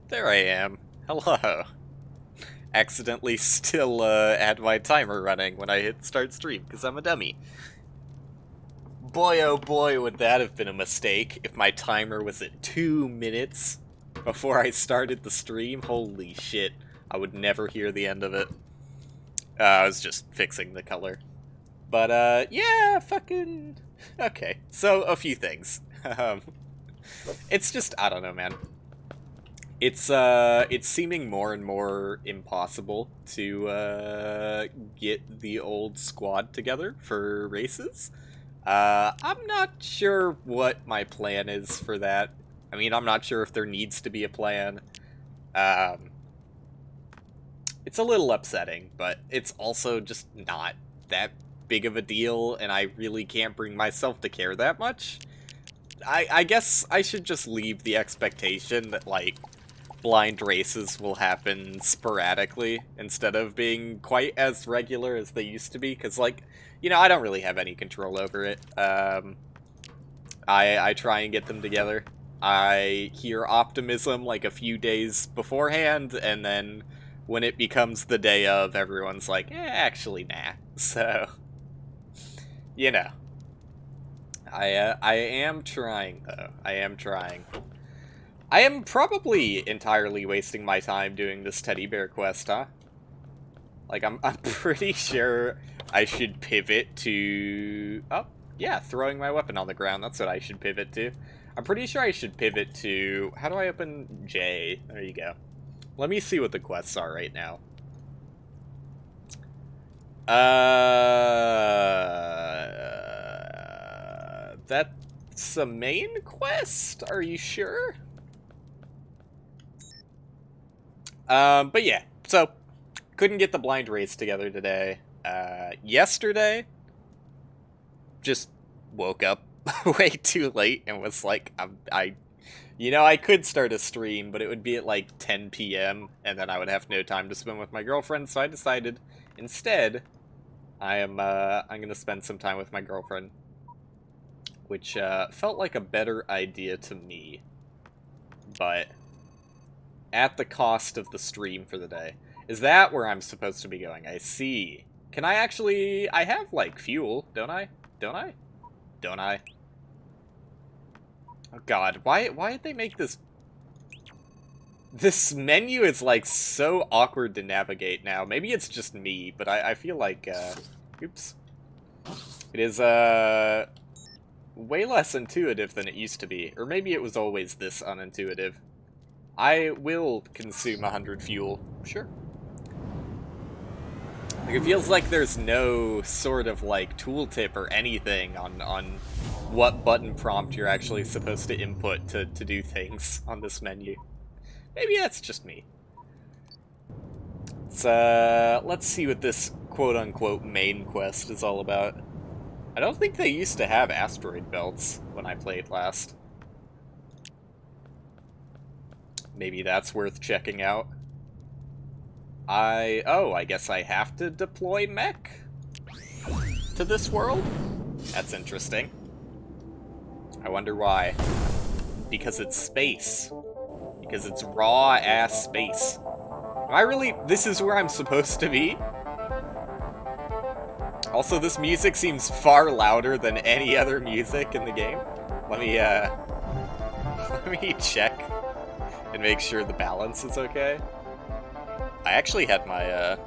There I am. Hello. Accidentally still had my timer running when I hit start stream because I'm a dummy. Boy oh boy would that have been a mistake if my timer was at 2 minutes before I started the stream. Holy shit. I would never hear the end of it. I was just fixing the color. But yeah, fucking... Okay, so a few things. It's just, I don't know, man. It's seeming more and more impossible to get the old squad together for races. I'm not sure what my plan is for that. I mean, I'm not sure if there needs to be a plan. It's a little upsetting, but it's also just not that big of a deal, and I really can't bring myself to care that much. I guess I should just leave the expectation that, like, blind races will happen sporadically instead of being quite as regular as they used to be, because, like, you know, I don't really have any control over it. I try and get them together. I hear optimism like a few days beforehand, and then when it becomes the day of, everyone's like, actually, nah. So, you know. I am trying, though. I am trying. I am probably entirely wasting my time doing this teddy bear quest, huh? Like, I'm pretty sure I should pivot to... Oh, yeah, throwing my weapon on the ground. That's what I should pivot to. I'm pretty sure I should pivot to... How do I open J? There you go. Let me see what the quests are right now. That's a main quest? Are you sure? But yeah, so, couldn't get the blind race together today. Yesterday, just woke up way too late and was like, I could start a stream, but it would be at like 10 p.m., and then I would have no time to spend with my girlfriend, so I decided, instead, I'm gonna spend some time with my girlfriend, which, felt like a better idea to me, but at the cost of the stream for the day. Is that where I'm supposed to be going? I see. Can I actually... I have, like, fuel, don't I? Don't I? Don't I? Oh god, why did they make this... This menu is, like, so awkward to navigate now. Maybe it's just me, but I feel like, oops. It is, way less intuitive than it used to be. Or maybe it was always this unintuitive. I will consume 100 fuel. Sure. Like, it feels like there's no sort of, like, tooltip or anything on what button prompt you're actually supposed to input to do things on this menu. Maybe that's just me. Let's see what this quote-unquote main quest is all about. I don't think they used to have asteroid belts when I played last. Maybe that's worth checking out. I guess I have to deploy mech to this world? That's interesting. I wonder why. Because it's space. Because it's raw-ass space. Am I really... This is where I'm supposed to be? Also, this music seems far louder than any other music in the game. Let me, let me check and make sure the balance is okay. I actually had my,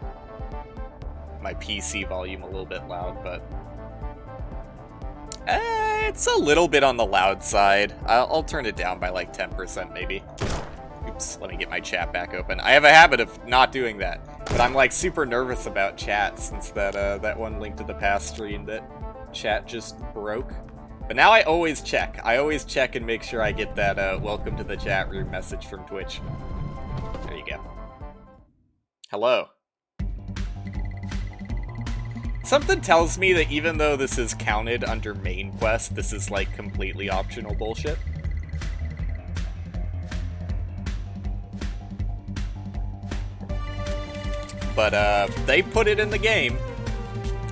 my PC volume a little bit loud, but... it's a little bit on the loud side. I'll turn it down by like 10% maybe. Oops, let me get my chat back open. I have a habit of not doing that, but I'm like super nervous about chat since that one Link to the Past stream that chat just broke. But now I always check. I always check and make sure I get that welcome to the chat room message from Twitch. There you go. Hello. Something tells me that even though this is counted under main quest, this is like completely optional bullshit. But they put it in the game.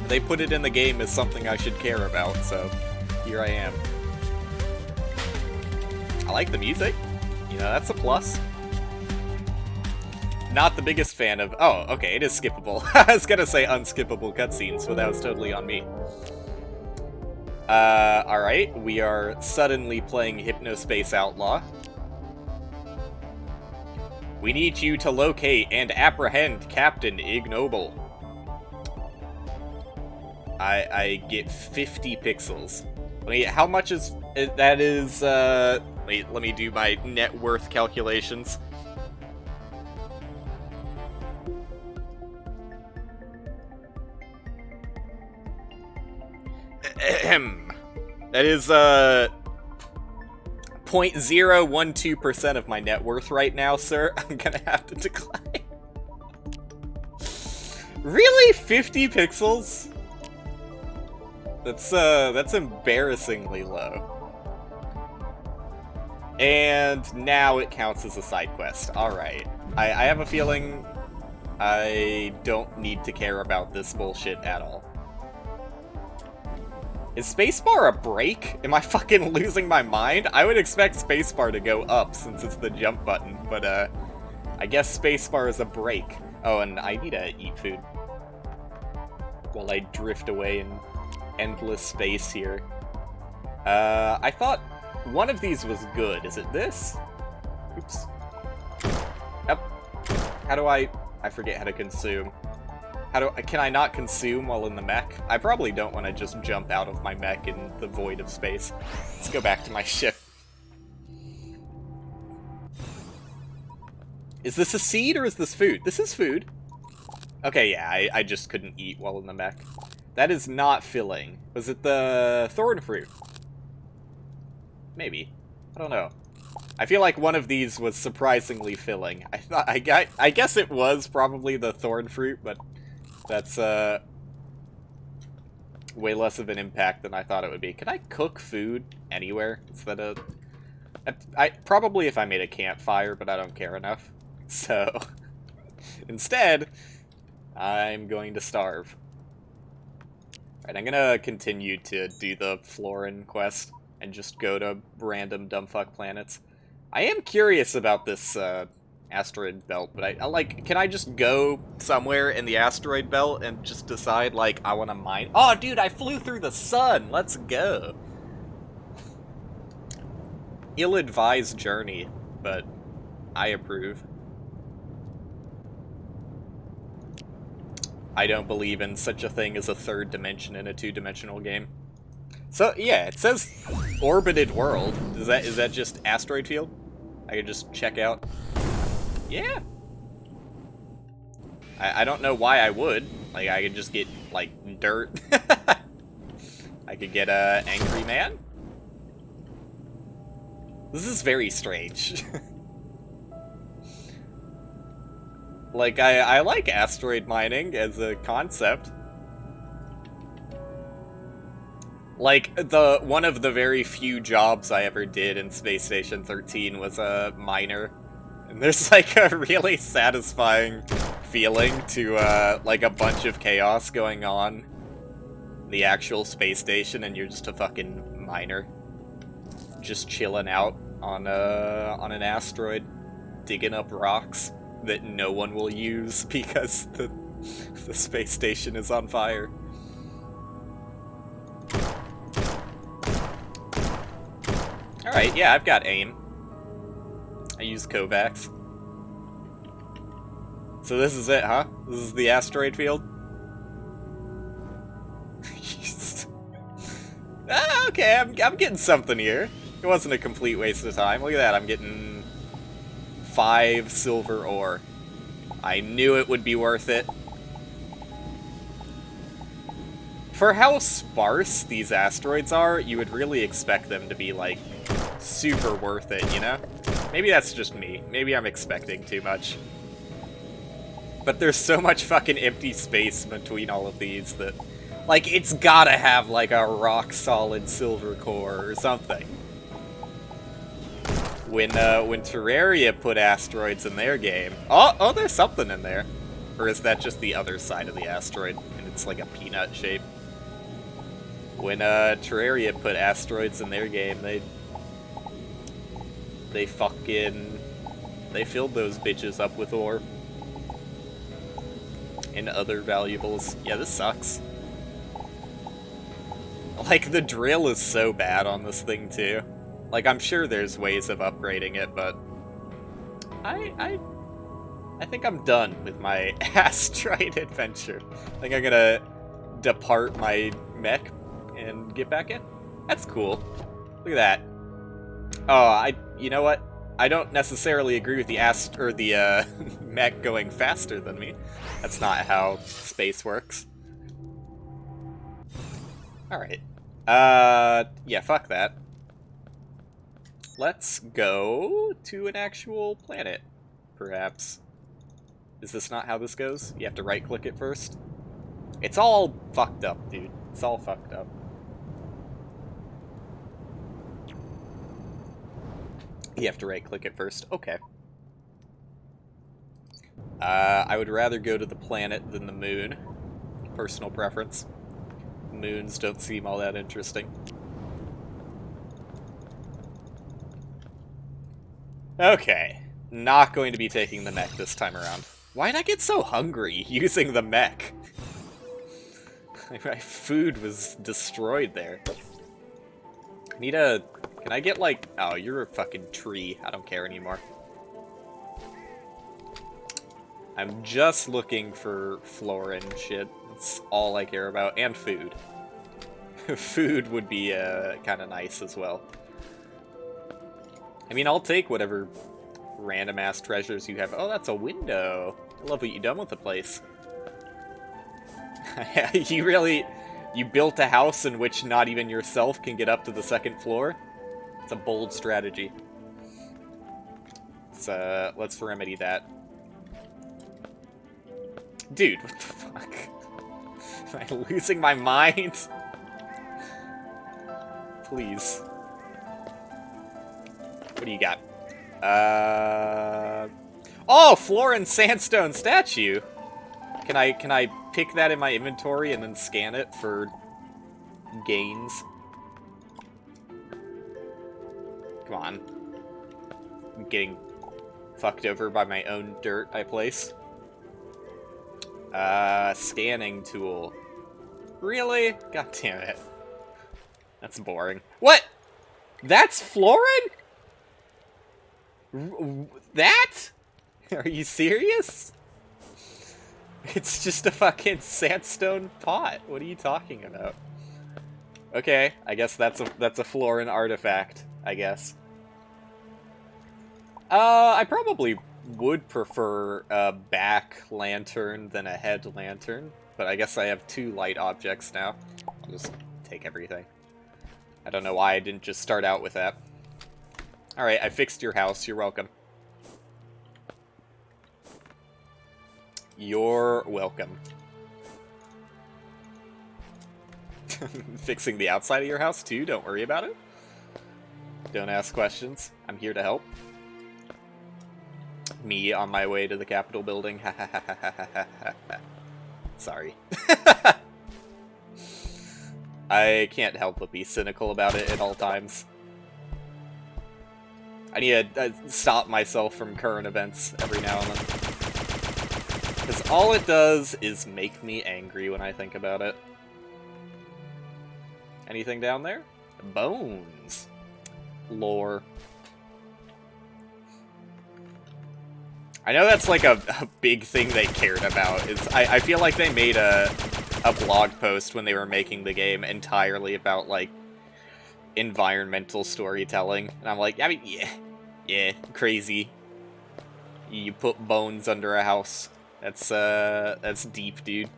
They put it in the game as something I should care about, so here I am. I like the music. You know, that's a plus. Not the biggest fan of... Oh, okay, it is skippable. I was gonna say unskippable cutscenes, but that was totally on me. Alright, we are suddenly playing Hypnospace Outlaw. We need you to locate and apprehend Captain Ignoble. I get 50 pixels. Wait, how much is... That is, Wait, let me do my net worth calculations. That is, 0.012% of my net worth right now, sir. I'm gonna have to decline. Really? 50 pixels? That's embarrassingly low. And now it counts as a side quest. Alright. I have a feeling I don't need to care about this bullshit at all. Is spacebar a break? Am I fucking losing my mind? I would expect spacebar to go up since it's the jump button, but I guess spacebar is a break. Oh, and I need to eat food while I drift away in endless space here. I thought one of these was good. Is it this? Oops. Yep. How do I forget how to consume. Can I not consume while in the mech? I probably don't want to just jump out of my mech in the void of space. Let's go back to my ship. Is this a seed or is this food? This is food. Okay, yeah, I just couldn't eat while in the mech. That is not filling. Was it the thorn fruit? Maybe. I don't know. I feel like one of these was surprisingly filling. I guess it was probably the thorn fruit, but that's way less of an impact than I thought it would be. Can I cook food anywhere? Is that a... probably if I made a campfire, but I don't care enough. So, instead, I'm going to starve. Alright, I'm gonna continue to do the Florin quest and just go to random dumbfuck planets. I am curious about this asteroid belt, but I like, can I just go somewhere in the asteroid belt and just decide, like, I want to mine? Oh, dude, I flew through the sun! Let's go! Ill-advised journey, but I approve. I don't believe in such a thing as a third dimension in a two-dimensional game. So, yeah, it says orbited world. Is that just asteroid field? I could just check out. Yeah. I don't know why I would. Like, I could just get, like, dirt. I could get a angry man. This is very strange. Like, I like asteroid mining as a concept. Like, one of the very few jobs I ever did in Space Station 13 was a miner. And there's, like, a really satisfying feeling to, like, a bunch of chaos going on in the actual space station, and you're just a fucking miner. Just chilling out on an asteroid, digging up rocks that no one will use because the space station is on fire. Alright, yeah, I've got aim. I use Kovacs. So this is it, huh? This is the asteroid field? Okay, I'm getting something here. It wasn't a complete waste of time. Look at that, I'm getting 5 silver ore. I knew it would be worth it. For how sparse these asteroids are, you would really expect them to be, like, super worth it, you know? Maybe that's just me. Maybe I'm expecting too much. But there's so much fucking empty space between all of these that... Like, it's gotta have, like, a rock-solid silver core or something. When Terraria put asteroids in their game... Oh, there's something in there. Or is that just the other side of the asteroid, and it's like a peanut shape? When Terraria put asteroids in their game, they filled those bitches up with ore. and other valuables. Yeah, this sucks. Like, the drill is so bad on this thing, too. Like, I'm sure there's ways of upgrading it, but... I think I'm done with my asteroid adventure. I think I'm gonna depart my mech and get back in. That's cool. Look at that. Oh, you know what? I don't necessarily agree with the mech going faster than me. That's not how space works. Alright. Yeah, fuck that. Let's go to an actual planet, perhaps. Is this not how this goes? You have to right-click it first? It's all fucked up, dude. It's all fucked up. You have to right-click it first. Okay. I would rather go to the planet than the moon. Personal preference. Moons don't seem all that interesting. Okay. Not going to be taking the mech this time around. Why'd I get so hungry using the mech? My food was destroyed there. Need a... Can I get, like... Oh, you're a fucking tree. I don't care anymore. I'm just looking for flora and shit. That's all I care about. And food. Food would be kind of nice as well. I mean, I'll take whatever random-ass treasures you have. Oh, that's a window. I love what you've done with the place. You built a house in which not even yourself can get up to the second floor? It's a bold strategy. Let's remedy that. Dude, what the fuck? Am I losing my mind? Please. What do you got? Oh, floor and sandstone statue! Can I pick that in my inventory and then scan it for gains? Come on. I'm getting fucked over by my own dirt I placed. Scanning tool. Really? God damn it. That's boring. What? That's Florin? That? Are you serious? It's just a fucking sandstone pot. What are you talking about? Okay, I guess that's a Florin artifact, I guess. I probably would prefer a back lantern than a head lantern, but I guess I have 2 light objects now. I'll just take everything. I don't know why I didn't just start out with that. Alright, I fixed your house. You're welcome. You're welcome. Fixing the outside of your house, too? Don't worry about it. Don't ask questions. I'm here to help. Me on my way to the Capitol building. Sorry. I can't help but be cynical about it at all times. I need to stop myself from current events every now and then. Because all it does is make me angry when I think about it. Anything down there? Bones. Lore. I know that's like a big thing they cared about. I feel like they made a blog post when they were making the game entirely about, like, environmental storytelling. And I'm like, I mean, yeah, crazy. You put bones under a house. That's deep, dude.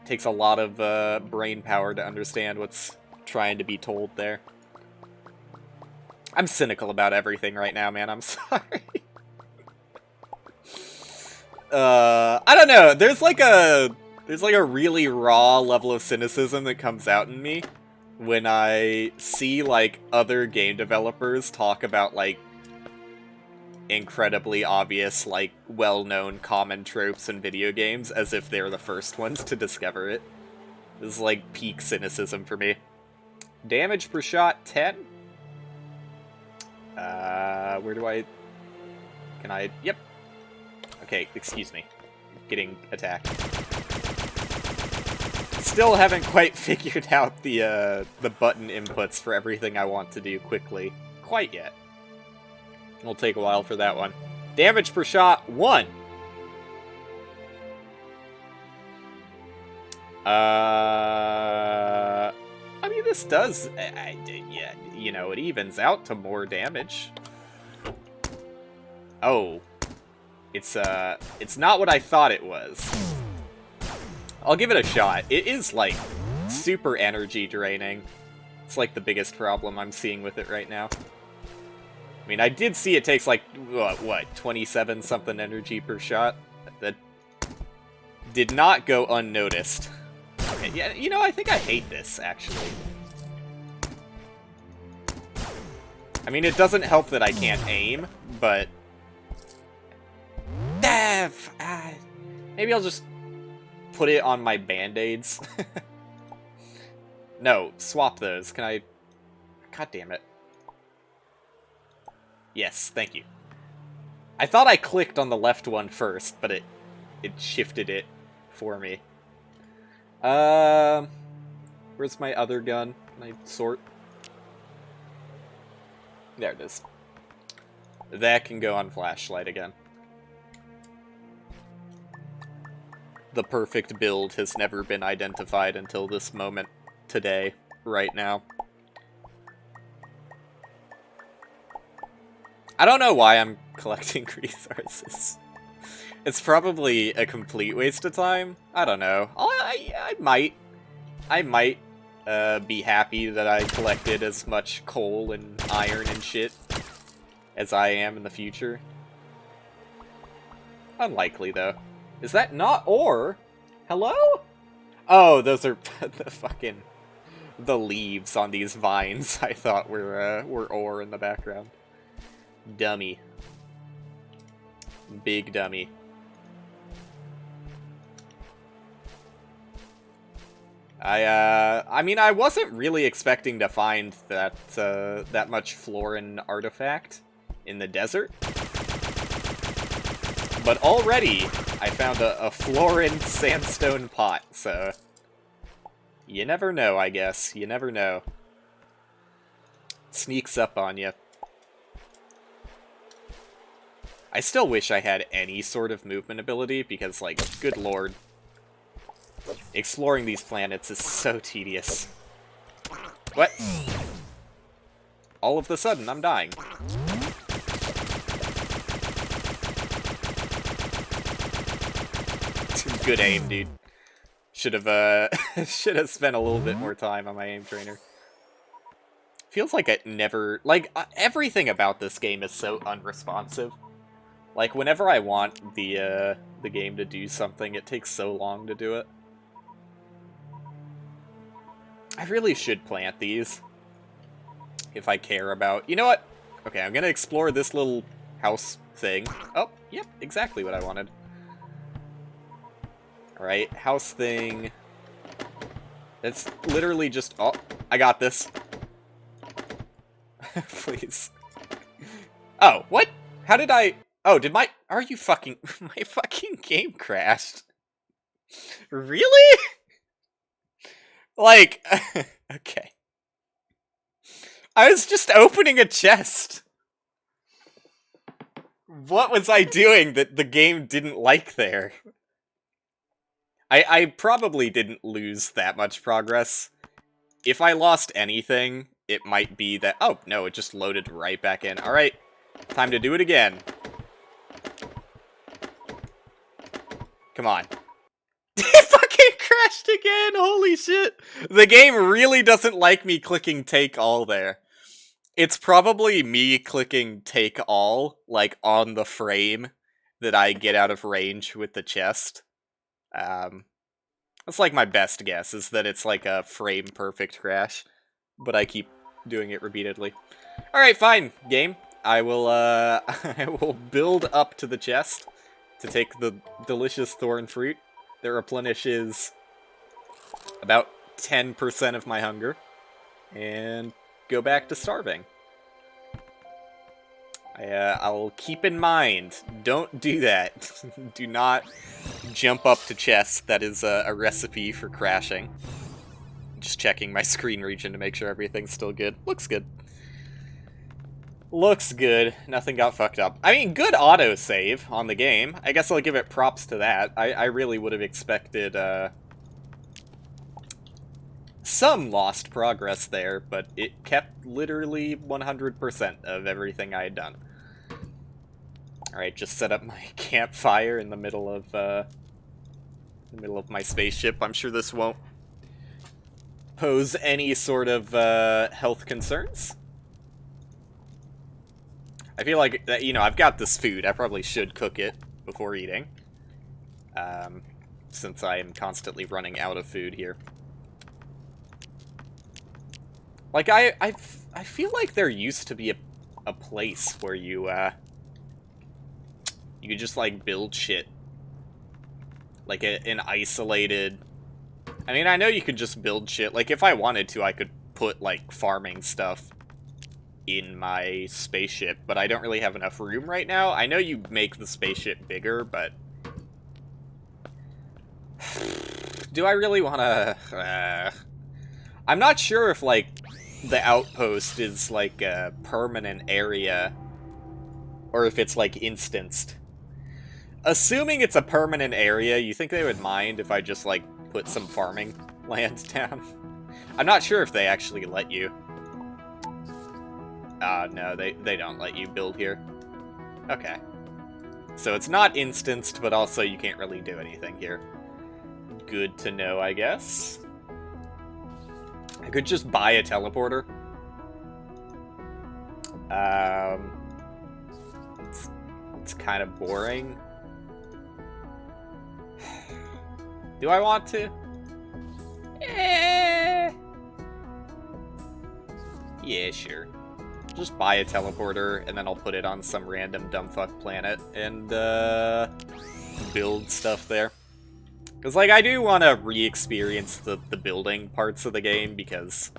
Takes a lot of brain power to understand what's trying to be told there. I'm cynical about everything right now, man. I'm sorry. I don't know. There's like a really raw level of cynicism that comes out in me when I see, like, other game developers talk about, like, incredibly obvious, like, well-known common tropes in video games as if they're the first ones to discover it. This is, like, peak cynicism for me. Damage per shot, 10? Where do I... Can I... Yep. Okay, excuse me. getting attacked. Still haven't quite figured out the button inputs for everything I want to do quickly quite yet. It'll take a while for that one. Damage per shot, 1. I mean, this does, yeah, you know, it evens out to more damage. Oh. It's not what I thought it was. I'll give it a shot. It is, like, super energy draining. It's, like, the biggest problem I'm seeing with it right now. I mean, I did see it takes, like, what 27-something energy per shot? That did not go unnoticed. Okay, yeah, you know, I think I hate this, actually. I mean, it doesn't help that I can't aim, but... maybe I'll just put it on my band-aids. No, swap those. Can I... God damn it. Yes, thank you. I thought I clicked on the left one first, but it shifted it for me. Where's my other gun? Can I sort? There it is. That can go on flashlight again. The perfect build has never been identified until this moment today, right now. I don't know why I'm collecting resources. It's probably a complete waste of time. I don't know. I might be happy that I collected as much coal and iron and shit as I am in the future. Unlikely, though. Is that not ore? Hello? Oh, those are the fucking... the leaves on these vines I thought were ore in the background. Dummy. Big dummy. I mean, I wasn't really expecting to find that, that much Florin artifact in the desert. But already, I found a Florin sandstone pot, so... You never know, I guess. You never know. It sneaks up on you. I still wish I had any sort of movement ability, because, like, good lord. Exploring these planets is so tedious. What? All of a sudden, I'm dying. Good aim, dude. Should have spent a little bit more time on my aim trainer. Feels like it never... Like, everything about this game is so unresponsive. Like, whenever I want the game to do something, it takes so long to do it. I really should plant these. If I care about... You know what? Okay, I'm gonna explore this little house thing. Oh, yep, exactly what I wanted. Alright, house thing. It's literally just... Oh, I got this. Please. Oh, what? How did I... Oh, did my... Are you fucking... My fucking game crashed. Really? Like... Okay. I was just opening a chest. What was I doing that the game didn't like there? I probably didn't lose that much progress. If I lost anything, it might be that... Oh, no, it just loaded right back in. Alright, time to do it again. Come on. It fucking crashed again! Holy shit! The game really doesn't like me clicking take all there. It's probably me clicking take all, like, on the frame that I get out of range with the chest. That's like my best guess, is that it's like a frame-perfect crash. But I keep doing it repeatedly. Alright, fine, game. I will, I will build up to the chest to take the delicious thorn fruit that replenishes about 10% of my hunger. And go back to starving. I'll keep in mind, don't do that. Do not jump up to chest. That is a recipe for crashing. Just checking my screen region to make sure everything's still good. Looks good. Looks good. Nothing got fucked up. I mean, good autosave on the game. I guess I'll give it props to that. I really would have expected some lost progress there, but it kept literally 100% of everything I had done. Alright, just set up my campfire in the middle of my spaceship. I'm sure this won't pose any sort of health concerns. I feel like, you know, I've got this food. I probably should cook it before eating. Since I am constantly running out of food here. Like, I feel like there used to be a place where you could just, like, build shit. Like, an isolated... I mean, I know you could just build shit. Like, if I wanted to, I could put, like, farming stuff in my spaceship, but I don't really have enough room right now. I know you make the spaceship bigger, but... do I really want to... I'm not sure if, like, the outpost is, like, a permanent area, or if it's, like, instanced. Assuming it's a permanent area, you think they would mind if I just, like, put some farming land down? I'm not sure if they actually let you. No, they don't let you build here. Okay. So it's not instanced, but also you can't really do anything here. Good to know, I guess. I could just buy a teleporter. It's kind of boring. Do I want to? Yeah, sure. Just buy a teleporter, and then I'll put it on some random dumbfuck planet, and, build stuff there. Because, like, I do want to re-experience the building parts of the game, because,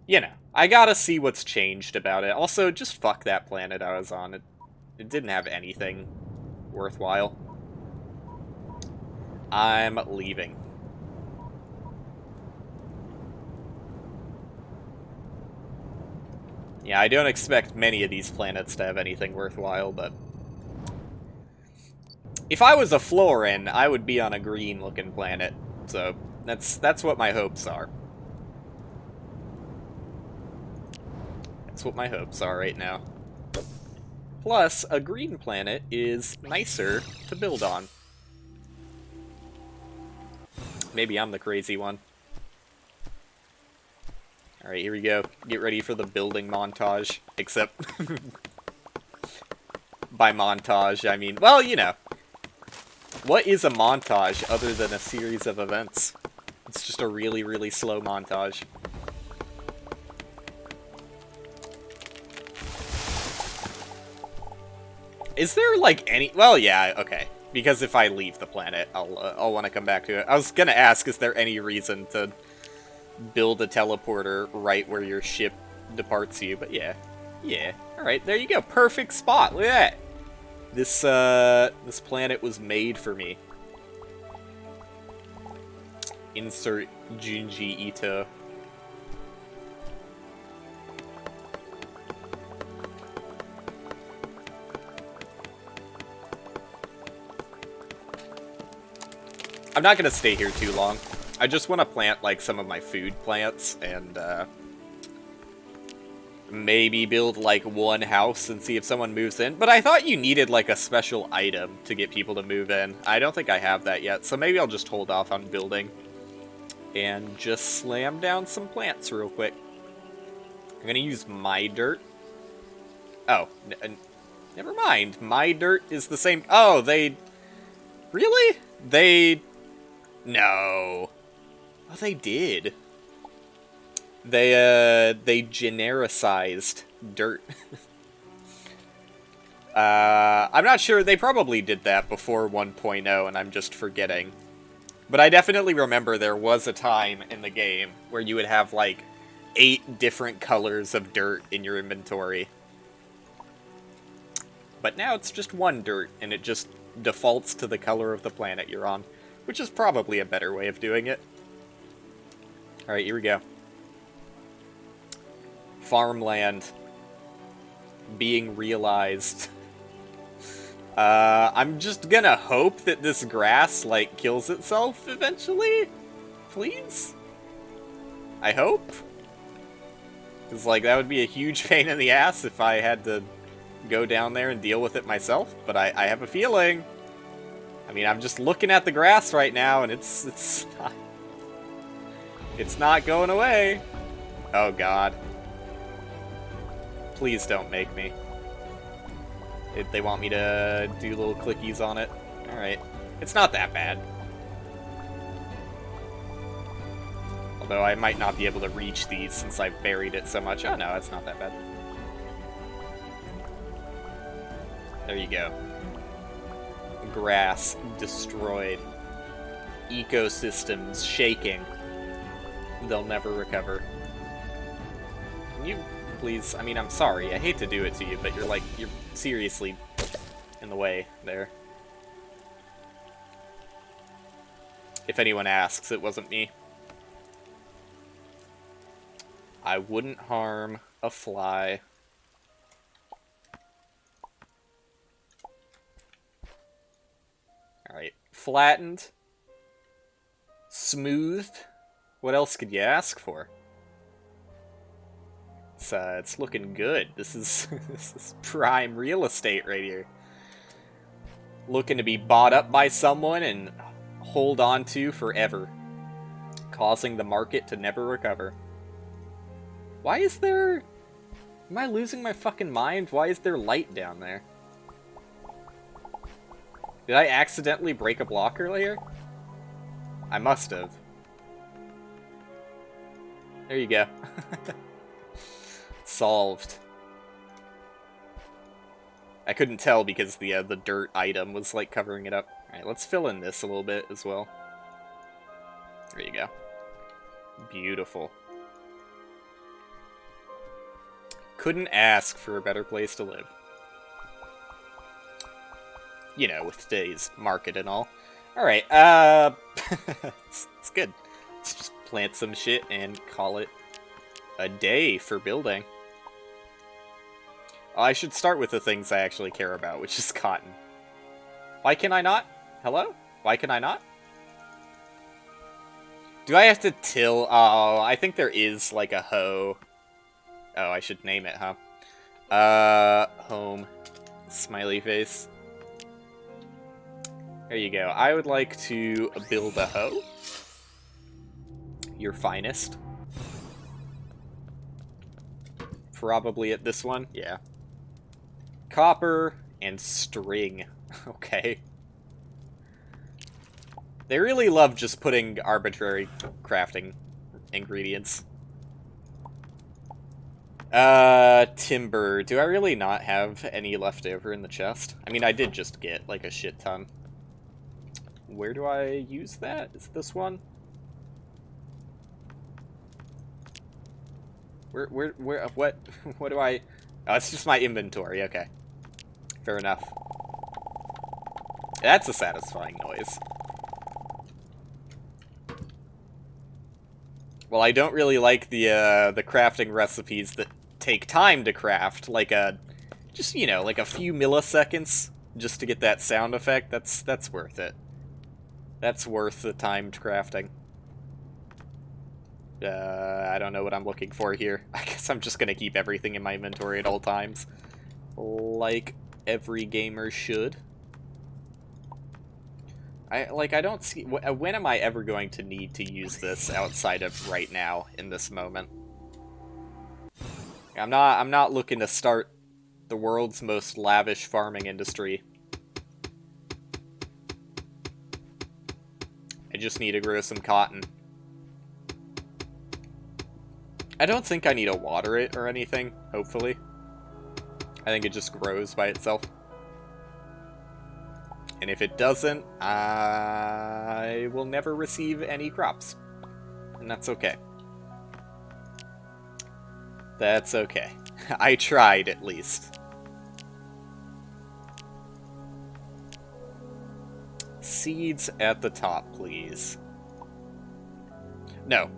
you know, I gotta see what's changed about it. Also, just fuck that planet I was on. It didn't have anything worthwhile. I'm leaving. Yeah, I don't expect many of these planets to have anything worthwhile, but... if I was a Florin, I would be on a green-looking planet. So, that's what my hopes are. That's what my hopes are right now. Plus, a green planet is nicer to build on. Maybe I'm the crazy one. Alright, here we go. Get ready for the building montage. Except... by montage, I mean... well, you know. What is a montage other than a series of events? It's just a really, really slow montage. Is there, like, any... well, yeah, okay. Because if I leave the planet, I'll want to come back to it. I was gonna ask, is there any reason to build a teleporter right where your ship departs you? But yeah. Yeah. Alright, there you go. Perfect spot. Look at that. This planet was made for me. Insert Junji Ito. I'm not gonna stay here too long. I just want to plant, like, some of my food plants, and, maybe build, like, one house and see if someone moves in. But I thought you needed, like, a special item to get people to move in. I don't think I have that yet, so maybe I'll just hold off on building. And just slam down some plants real quick. I'm gonna use my dirt. Oh, never mind. My dirt is the same... oh, they... really? They... no. Oh, they did. They genericized dirt. I'm not sure. They probably did that before 1.0, and I'm just forgetting. But I definitely remember there was a time in the game where you would have, like, 8 different colors of dirt in your inventory. But now it's just one dirt, and it just defaults to the color of the planet you're on, which is probably a better way of doing it. Alright, here we go. Farmland being realized. I'm just gonna hope that this grass, like, kills itself eventually. Please? I hope? Because, like, that would be a huge pain in the ass if I had to go down there and deal with it myself, but I have a feeling. I mean, I'm just looking at the grass right now, and it's not going away. Oh, God. Please don't make me. If they want me to do little clickies on it. Alright. It's not that bad. Although I might not be able to reach these since I've buried it so much. Oh no, it's not that bad. There you go. Grass destroyed. Ecosystems shaking. They'll never recover. Can you please? I mean, I'm sorry. I hate to do it to you, but you're seriously in the way there. If anyone asks, it wasn't me. I wouldn't harm a fly. Alright. Flattened. Smoothed. What else could you ask for? It's looking good. This is this is prime real estate right here. Looking to be bought up by someone and hold on to forever. Causing the market to never recover. Why is there... Am I losing my fucking mind? Why is there light down there? Did I accidentally break a block earlier? I must have. There you go. Solved. I couldn't tell because the dirt item was like covering it up. Alright, let's fill in this a little bit as well. There you go. Beautiful. Couldn't ask for a better place to live. You know, with today's market and all. Alright, it's good. Let's just plant some shit and call it a day for building. I should start with the things I actually care about, which is cotton. Why can I not? Hello? Why can I not? Do I have to till? Oh, I think there is, like, a hoe. Oh, I should name it, huh? Home. Smiley face. There you go. I would like to build a hoe. Your finest. Probably at this one, yeah. Copper and string. Okay. They really love just putting arbitrary crafting ingredients. Timber. Do I really not have any left over in the chest? I mean, I did just get, like, a shit ton. Where do I use that? Is it this one? Where, what do I... Oh, it's just my inventory, okay. Fair enough. That's a satisfying noise. Well, I don't really like the crafting recipes that take time to craft, like just, you know, like a few milliseconds just to get that sound effect. That's worth it. That's worth the timed crafting. I don't know what I'm looking for here. I guess I'm just gonna keep everything in my inventory at all times. Like every gamer should. I don't see... When am I ever going to need to use this outside of right now, in this moment? I'm not looking to start the world's most lavish farming industry. I just need to grow some cotton. I don't think I need to water it or anything, hopefully. I think it just grows by itself. And if it doesn't, I will never receive any crops. And that's okay. That's okay. I tried, at least. seeds at the top, please. No.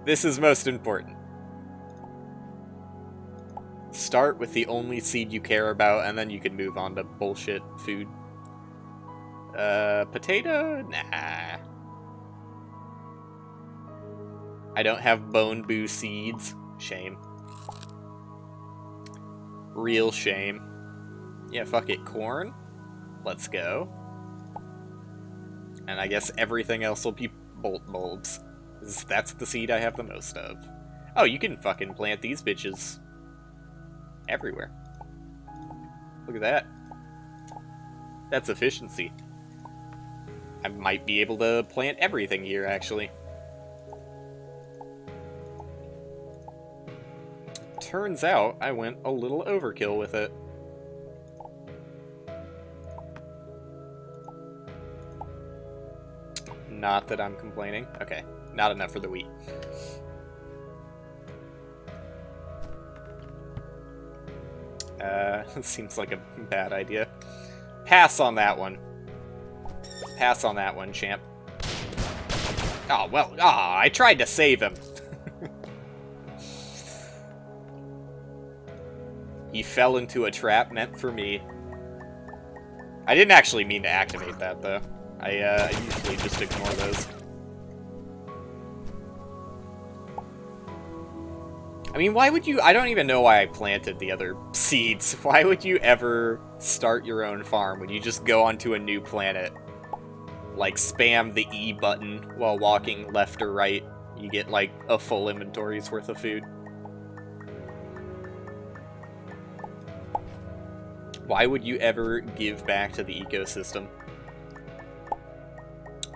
This is most important. Start with the only seed you care about, and then you can move on to bullshit food. Potato? Nah. I don't have bone boo seeds. Shame. Real shame. Yeah, fuck it. Corn? Let's go. And I guess everything else will be bolt bulbs. That's the seed I have the most of. Oh, you can fucking plant these bitches everywhere. Look at that. That's efficiency. I might be able to plant everything here, actually. Turns out I went a little overkill with it. Not that I'm complaining. Okay, not enough for the wheat. Seems like a bad idea. Pass on that one. Pass on that one, champ. Oh, well, I tried to save him. He fell into a trap meant for me. I didn't actually mean to activate that, though. I usually just ignore those. I mean, why would you... I don't even know why I planted the other seeds. Why would you ever start your own farm when you just go onto a new planet? Like, spam the E button while walking left or right. You get, like, a full inventory's worth of food. Why would you ever give back to the ecosystem?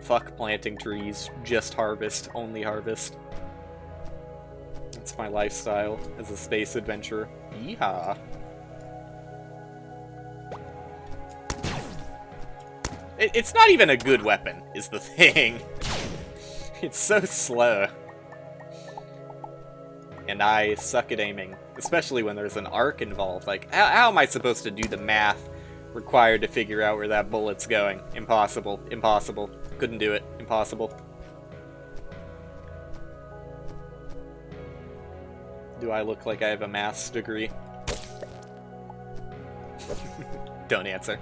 Fuck planting trees. Just harvest. Only harvest. That's my lifestyle as a space adventurer. Yeehaw. It's not even a good weapon, is the thing. It's so slow. And I suck at aiming. Especially when there's an arc involved. Like, how am I supposed to do the math required to figure out where that bullet's going? Impossible. Impossible. Couldn't do it. Impossible. Do I look like I have a maths degree? Don't answer.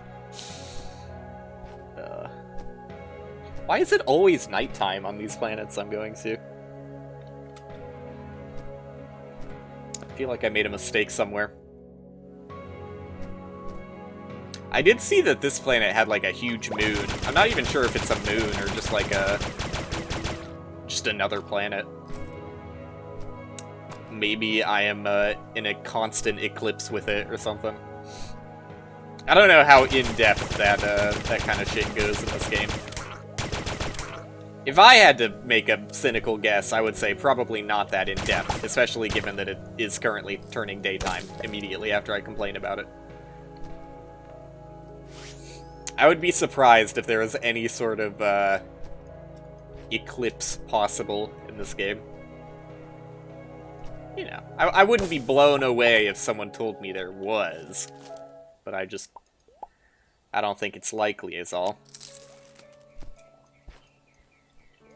Why is it always nighttime on these planets I'm going to? I feel like I made a mistake somewhere. I did see that this planet had like a huge moon. I'm not even sure if it's a moon or just like just another planet. Maybe I am in a constant eclipse with it or something. I don't know how in-depth that kind of shit goes in this game. If I had to make a cynical guess, I would say probably not that in-depth, especially given that it is currently turning daytime immediately after I complain about it. I would be surprised if there was any sort of eclipse possible in this game. You know, I wouldn't be blown away if someone told me there was, but I don't think it's likely is all.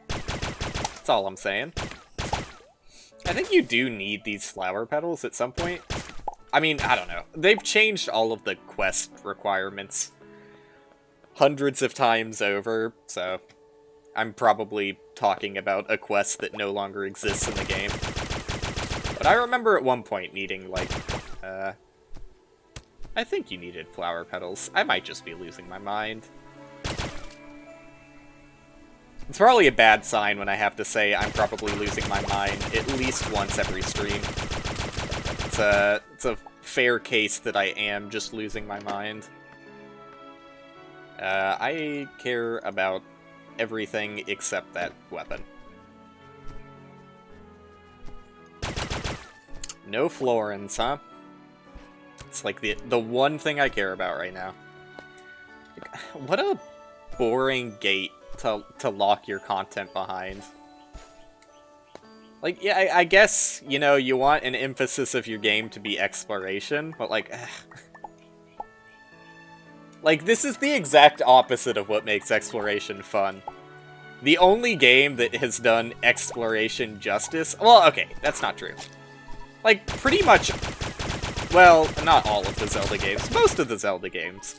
That's all I'm saying. I think you do need these flower petals at some point. I mean, I don't know. They've changed all of the quest requirements hundreds of times over, so I'm probably talking about a quest that no longer exists in the game. But I remember at one point needing, like, I think you needed flower petals. I might just be losing my mind. It's probably a bad sign when I have to say I'm probably losing my mind at least once every stream. It's a fair case that I am just losing my mind. I care about everything except that weapon. No Florins, huh? It's like the one thing I care about right now. What a boring gate to lock your content behind. Like, yeah, I guess, you know, you want an emphasis of your game to be exploration, but like, Like, this is the exact opposite of what makes exploration fun. The only game that has done exploration justice... Well, okay, that's not true. Like, pretty much... Well, not all of the Zelda games. Most of the Zelda games.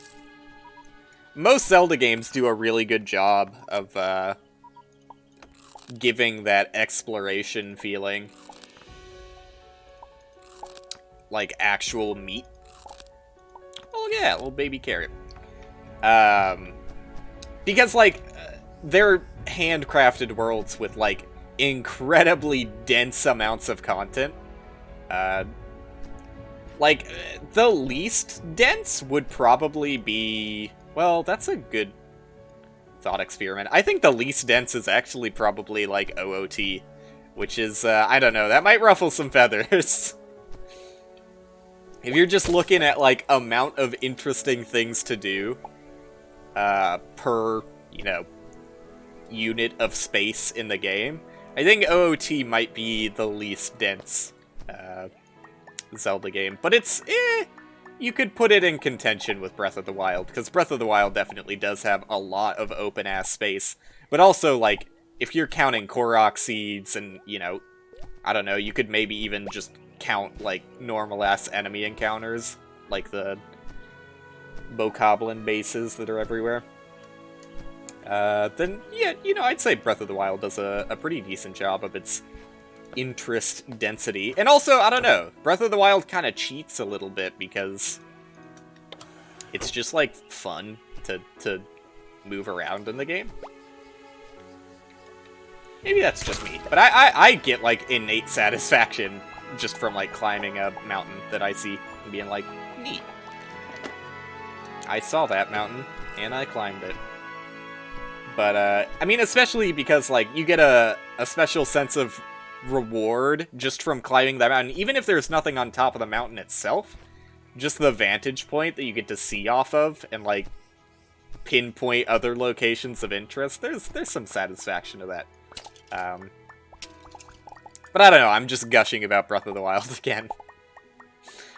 Most Zelda games do a really good job of, giving that exploration feeling. Like, actual meat. Oh yeah, little baby carrot. Because, like, they're handcrafted worlds with, like, incredibly dense amounts of content. Like, the least dense would probably be... Well, that's a good thought experiment. I think the least dense is actually probably, like, OOT. Which is, I don't know, that might ruffle some feathers. If you're just looking at, like, amount of interesting things to do, per, you know, unit of space in the game, I think OOT might be the least dense, Zelda game. But it's, you could put it in contention with Breath of the Wild, because Breath of the Wild definitely does have a lot of open-ass space. But also, like, if you're counting Korok seeds and, you know, I don't know, you could maybe even just count, like, normal-ass enemy encounters, like the Bokoblin bases that are everywhere. Then, yeah, you know, I'd say Breath of the Wild does a pretty decent job of its interest density. And also, I don't know, Breath of the Wild kind of cheats a little bit because it's just, like, fun to move around in the game. Maybe that's just me, but I get, like, innate satisfaction just from, like, climbing a mountain that I see and being like, neat. I saw that mountain, and I climbed it. But, I mean, especially because, like, you get a special sense of reward just from climbing that mountain. Even if there's nothing on top of the mountain itself, just the vantage point that you get to see off of and, like, pinpoint other locations of interest, there's some satisfaction to that. But I don't know, I'm just gushing about Breath of the Wild again.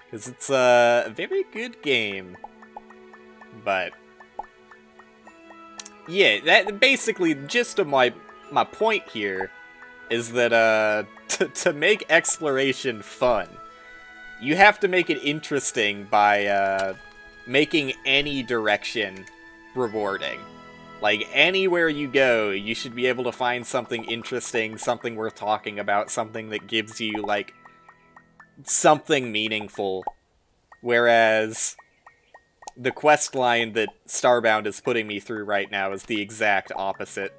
Because it's a very good game. But yeah, that basically, the gist of my point here is that, to make exploration fun, you have to make it interesting by, making any direction rewarding. Like, anywhere you go, you should be able to find something interesting, something worth talking about, something that gives you, like, something meaningful. Whereas the quest line that Starbound is putting me through right now is the exact opposite.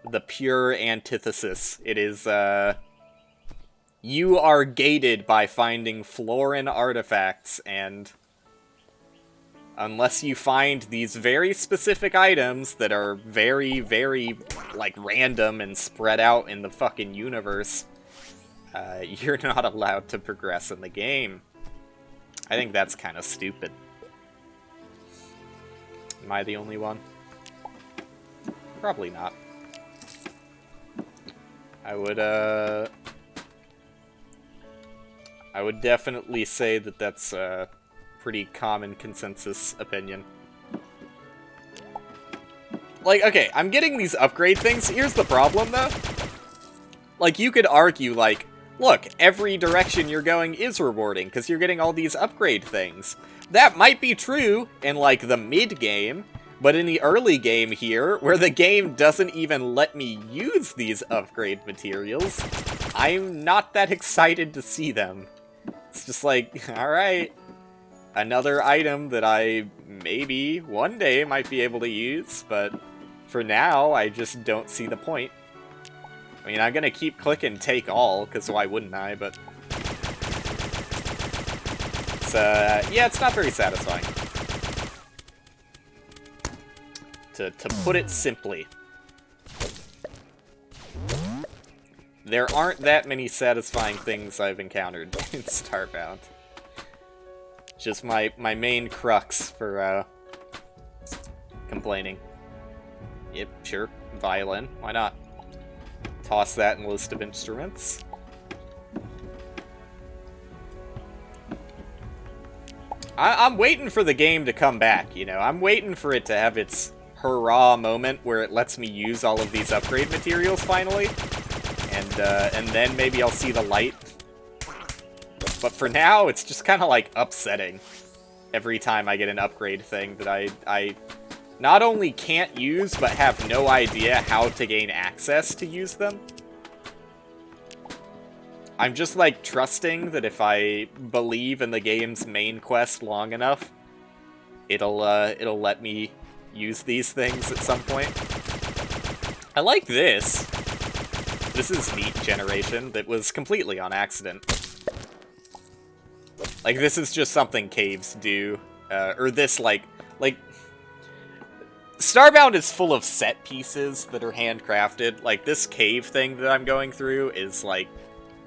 The pure antithesis. It is, you are gated by finding Floran artifacts, and unless you find these very specific items that are very, very, like, random and spread out in the fucking universe, you're not allowed to progress in the game. I think that's kind of stupid. Am I the only one? Probably not. I would definitely say that that's a pretty common consensus opinion. Like, okay, I'm getting these upgrade things. Here's the problem, though. Like, you could argue, like, look, every direction you're going is rewarding, because you're getting all these upgrade things. That might be true in, like, the mid-game, but in the early game here, where the game doesn't even let me use these upgrade materials, I'm not that excited to see them. It's just like, alright, another item that I maybe one day might be able to use, but for now, I just don't see the point. I mean, I'm gonna keep clicking take all, because why wouldn't I, but it's, yeah, it's not very satisfying. To put it simply. There aren't that many satisfying things I've encountered in Starbound. Just my main crux for, complaining. Yep, sure. Violin. Why not? Toss that in the list of instruments. I'm waiting for the game to come back, you know? I'm waiting for it to have its hurrah moment where it lets me use all of these upgrade materials finally. And then maybe I'll see the light. But for now, it's just kind of like upsetting every time I get an upgrade thing that I not only can't use, but have no idea how to gain access to use them. I'm just, like, trusting that if I believe in the game's main quest long enough, it'll let me use these things at some point. I like this. This is neat generation that was completely on accident. Like, this is just something caves do. Or this, like... Starbound is full of set pieces that are handcrafted. Like, this cave thing that I'm going through is, like,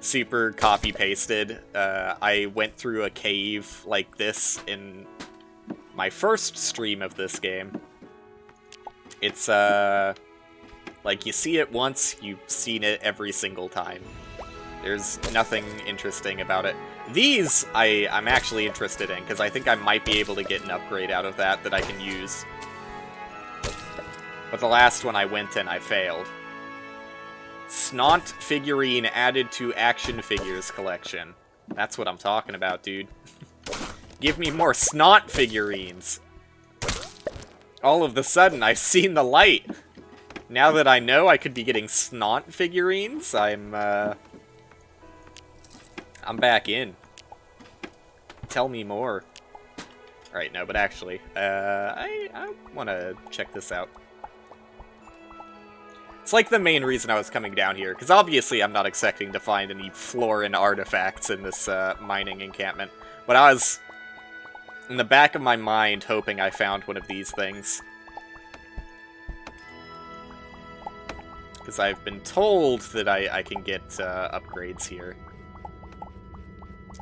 super copy-pasted. I went through a cave like this in my first stream of this game. It's, like, you see it once, you've seen it every single time. There's nothing interesting about it. These, I'm actually interested in, because I think I might be able to get an upgrade out of that I can use. But the last one I went in, I failed. Snont figurine added to action figures collection. That's what I'm talking about, dude. Give me more Snont figurines. All of a sudden, I've seen the light. Now that I know I could be getting Snont figurines, I'm back in. Tell me more. Alright, no, but actually, I want to check this out. It's like the main reason I was coming down here, because obviously I'm not expecting to find any Florin artifacts in this mining encampment. But I was, in the back of my mind, hoping I found one of these things. Because I've been told that I can get upgrades here.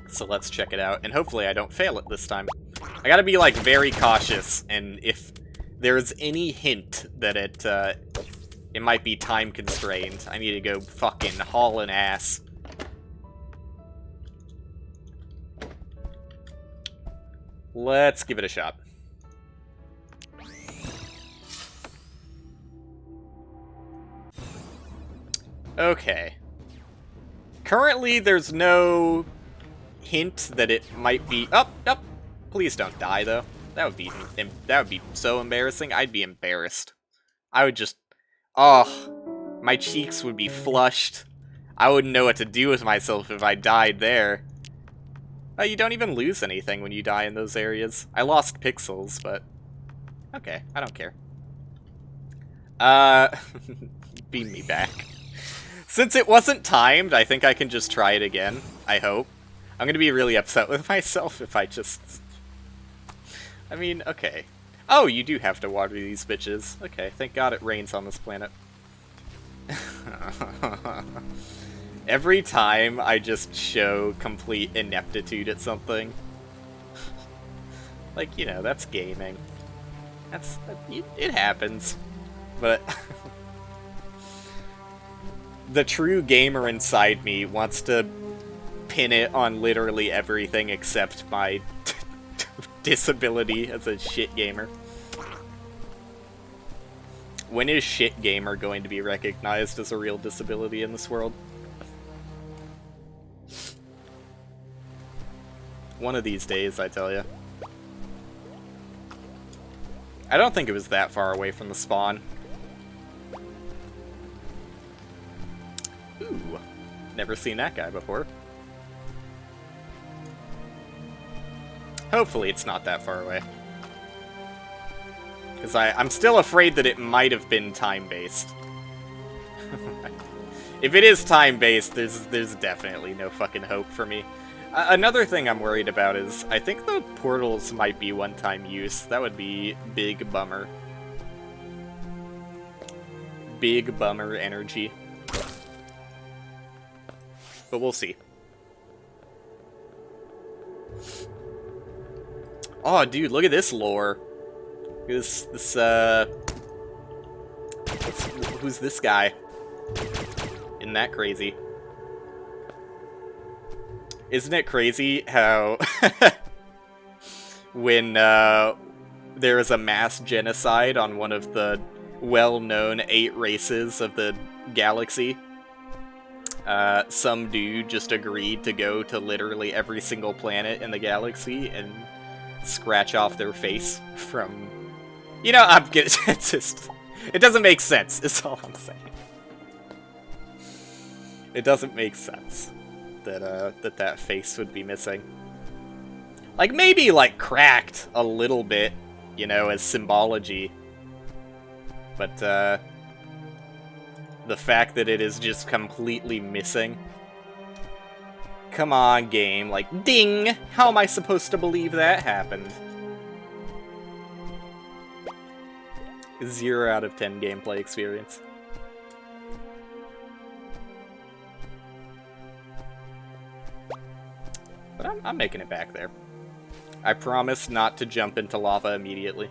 So let's check it out, and hopefully I don't fail it this time. I gotta be, like, very cautious, and if there's any hint that it might be time constrained, I need to go fucking hauling ass. Let's give it a shot. Okay. Currently, there's no hint that it might be... Oh, oh, please don't die, though. That would be so embarrassing. I'd be embarrassed. I would just... Oh, my cheeks would be flushed. I wouldn't know what to do with myself if I died there. Oh, you don't even lose anything when you die in those areas. I lost pixels, but... Okay, I don't care. Beam me back. Since it wasn't timed, I think I can just try it again. I hope. I'm gonna be really upset with myself if I just... I mean, okay. Oh, you do have to water these bitches. Okay, thank God it rains on this planet. Every time I just show complete ineptitude at something. Like, you know, that's gaming. It happens. But... the true gamer inside me wants to pin it on literally everything except my disability as a shit gamer. When is shit gamer going to be recognized as a real disability in this world? One of these days, I tell you. I don't think it was that far away from the spawn. Ooh, never seen that guy before. Hopefully it's not that far away. Because I'm still afraid that it might have been time-based. If it is time-based, there's definitely no fucking hope for me. Another thing I'm worried about is, I think the portals might be one-time use. That would be big bummer. Big bummer energy. But we'll see. Oh, dude, look at this lore. Look at this, who's this guy? Isn't that crazy? Isn't it crazy how when there was a mass genocide on one of the well-known 8 races of the galaxy. Some dude just agreed to go to literally every single planet in the galaxy and scratch off their face from... You know, I'm getting... It's just... It doesn't make sense, is all I'm saying. It doesn't make sense that that face would be missing. Like, maybe, like, cracked a little bit, you know, as symbology. But, the fact that it is just completely missing. Come on, game. Like, ding! How am I supposed to believe that happened? 0 out of 10 gameplay experience. But I'm making it back there. I promise not to jump into lava immediately.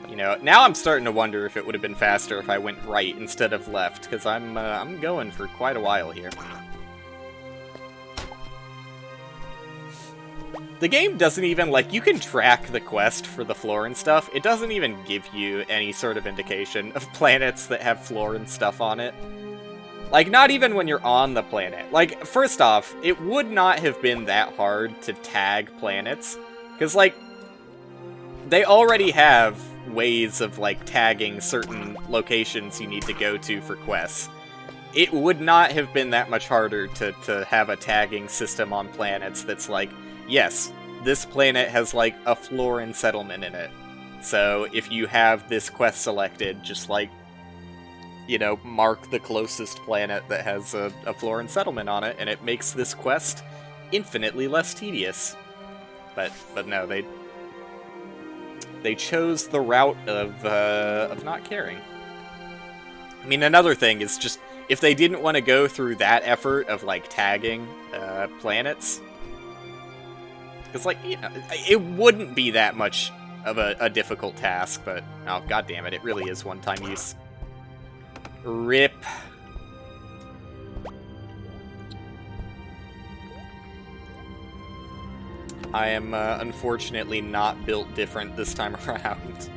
You know, now I'm starting to wonder if it would have been faster if I went right instead of left, because I'm going for quite a while here. The game doesn't even, like, you can track the quest for the floor and stuff. It doesn't even give you any sort of indication of planets that have floor and stuff on it. Like, not even when you're on the planet. Like, first off, it would not have been that hard to tag planets. Because, like, they already have ways of, like, tagging certain locations you need to go to for quests. It would not have been that much harder to have a tagging system on planets that's like, yes, this planet has, like, a Floran settlement in it. So, if you have this quest selected, just, like, you know, mark the closest planet that has a Floran settlement on it, and it makes this quest infinitely less tedious. But no, they chose the route of not caring. I mean, another thing is just, if they didn't want to go through that effort of, like, tagging planets, because, like, you know, it wouldn't be that much of a difficult task, but, oh, goddammit, it really is one-time use. RIP. I am, unfortunately not built different this time around.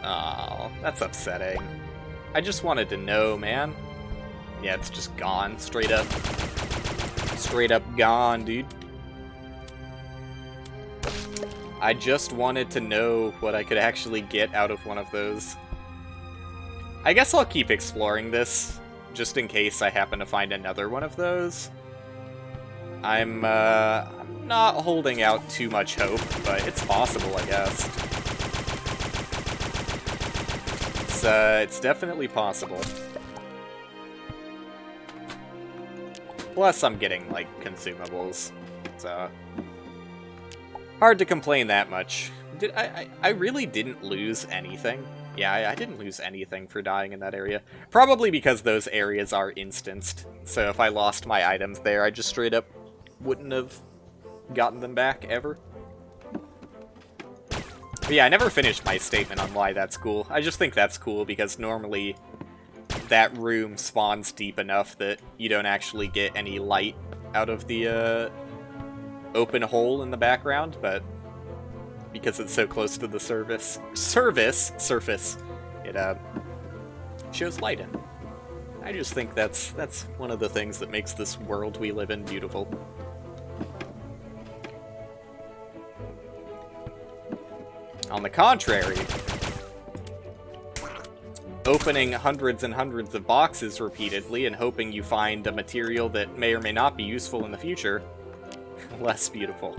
Aw, that's upsetting. I just wanted to know, man. Yeah, it's just gone. Straight up. Straight up gone, dude. I just wanted to know what I could actually get out of one of those. I guess I'll keep exploring this, just in case I happen to find another one of those. I'm not holding out too much hope, but it's possible, I guess. It's definitely possible. Plus, I'm getting, like, consumables, so hard to complain that much. I really didn't lose anything. Yeah, I didn't lose anything for dying in that area. Probably because those areas are instanced. So if I lost my items there, I just straight up wouldn't have gotten them back ever. But yeah, I never finished my statement on why that's cool. I just think that's cool because normally that room spawns deep enough that you don't actually get any light out of the open hole in the background, but because it's so close to the surface, it shows light in. I just think that's one of the things that makes this world we live in beautiful. On the contrary, opening hundreds and hundreds of boxes repeatedly and hoping you find a material that may or may not be useful in the future, less beautiful.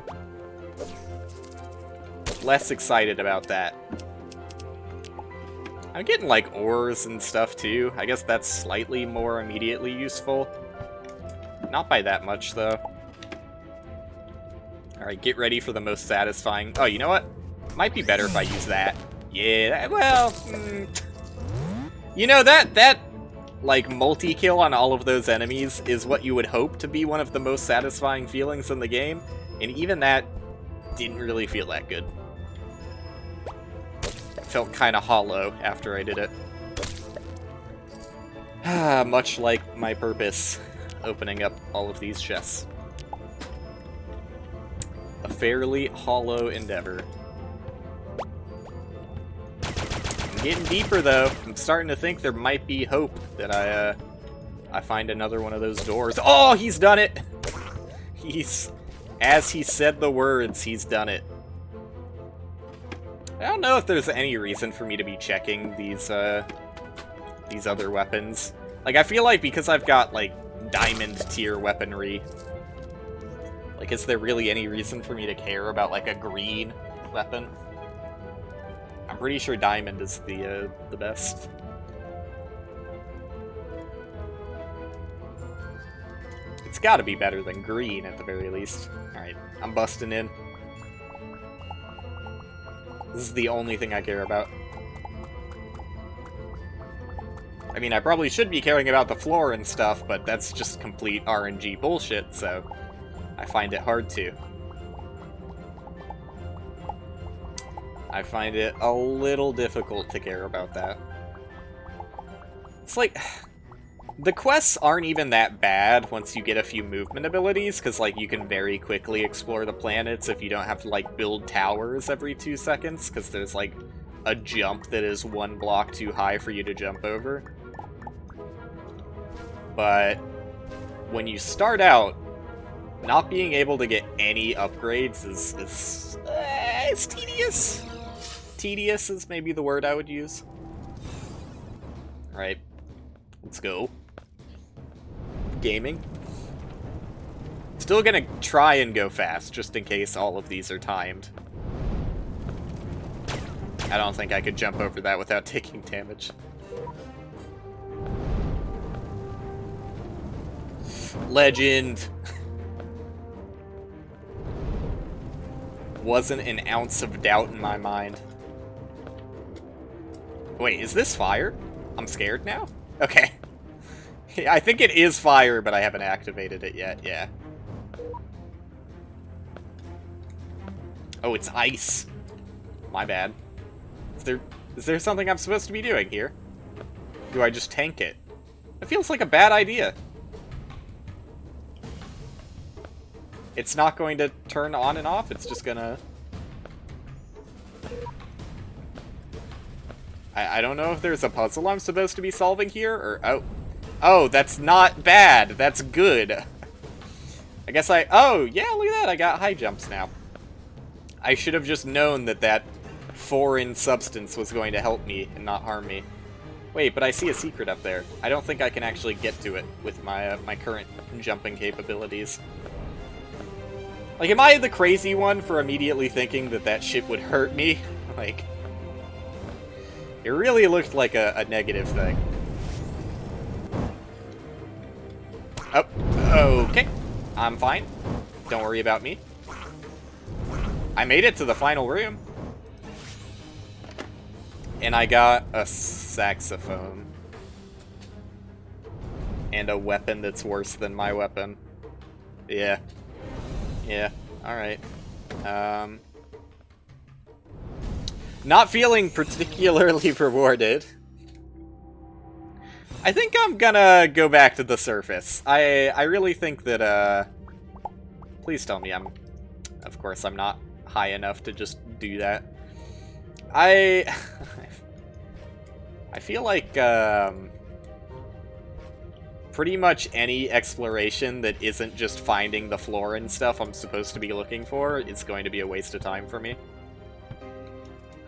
Less excited about that. I'm getting, like, ores and stuff, too. I guess that's slightly more immediately useful. Not by that much, though. Alright, get ready for the most satisfying... Oh, you know what? Might be better if I use that. Yeah, well... You know, that like, multi-kill on all of those enemies is what you would hope to be one of the most satisfying feelings in the game. And even that didn't really feel that good. Felt kind of hollow after I did it. Much like my purpose opening up all of these chests. A fairly hollow endeavor. I'm getting deeper, though. I'm starting to think there might be hope that I find another one of those doors. Oh, he's done it! As he said the words, he's done it. I don't know if there's any reason for me to be checking these other weapons. Like, I feel like because I've got, like, diamond tier weaponry, like, is there really any reason for me to care about, like, a green weapon? I'm pretty sure diamond is the best. It's gotta be better than green, at the very least. Alright, I'm busting in. This is the only thing I care about. I mean, I probably should be caring about the floor and stuff, but that's just complete RNG bullshit, so I find it hard to. I find it a little difficult to care about that. It's like, the quests aren't even that bad once you get a few movement abilities, because, like, you can very quickly explore the planets if you don't have to, like, build towers every 2 seconds, because there's, like, a jump that is 1 block too high for you to jump over. But when you start out, not being able to get any upgrades is tedious. Tedious is maybe the word I would use. Alright, let's go. Gaming. Still gonna try and go fast, just in case all of these are timed. I don't think I could jump over that without taking damage. Legend! Wasn't an ounce of doubt in my mind. Wait, is this fire? I'm scared now? Okay. I think it is fire, but I haven't activated it yet, yeah. Oh, it's ice. My bad. Is there something I'm supposed to be doing here? Do I just tank it? It feels like a bad idea. It's not going to turn on and off, it's just gonna... I don't know if there's a puzzle I'm supposed to be solving here, or... Oh. Oh, that's not bad. That's good. I guess oh, yeah, look at that. I got high jumps now. I should have just known that that foreign substance was going to help me and not harm me. Wait, but I see a secret up there. I don't think I can actually get to it with my, my current jumping capabilities. Like, am I the crazy one for immediately thinking that that shit would hurt me? Like, it really looked like a negative thing. Oh, okay. I'm fine. Don't worry about me. I made it to the final room. And I got a saxophone. And a weapon that's worse than my weapon. Yeah. Yeah, alright. Not feeling particularly rewarded. I think I'm gonna go back to the surface. I really think that, please tell me of course I'm not high enough to just do that. I feel like, pretty much any exploration that isn't just finding the floor and stuff I'm supposed to be looking for is going to be a waste of time for me.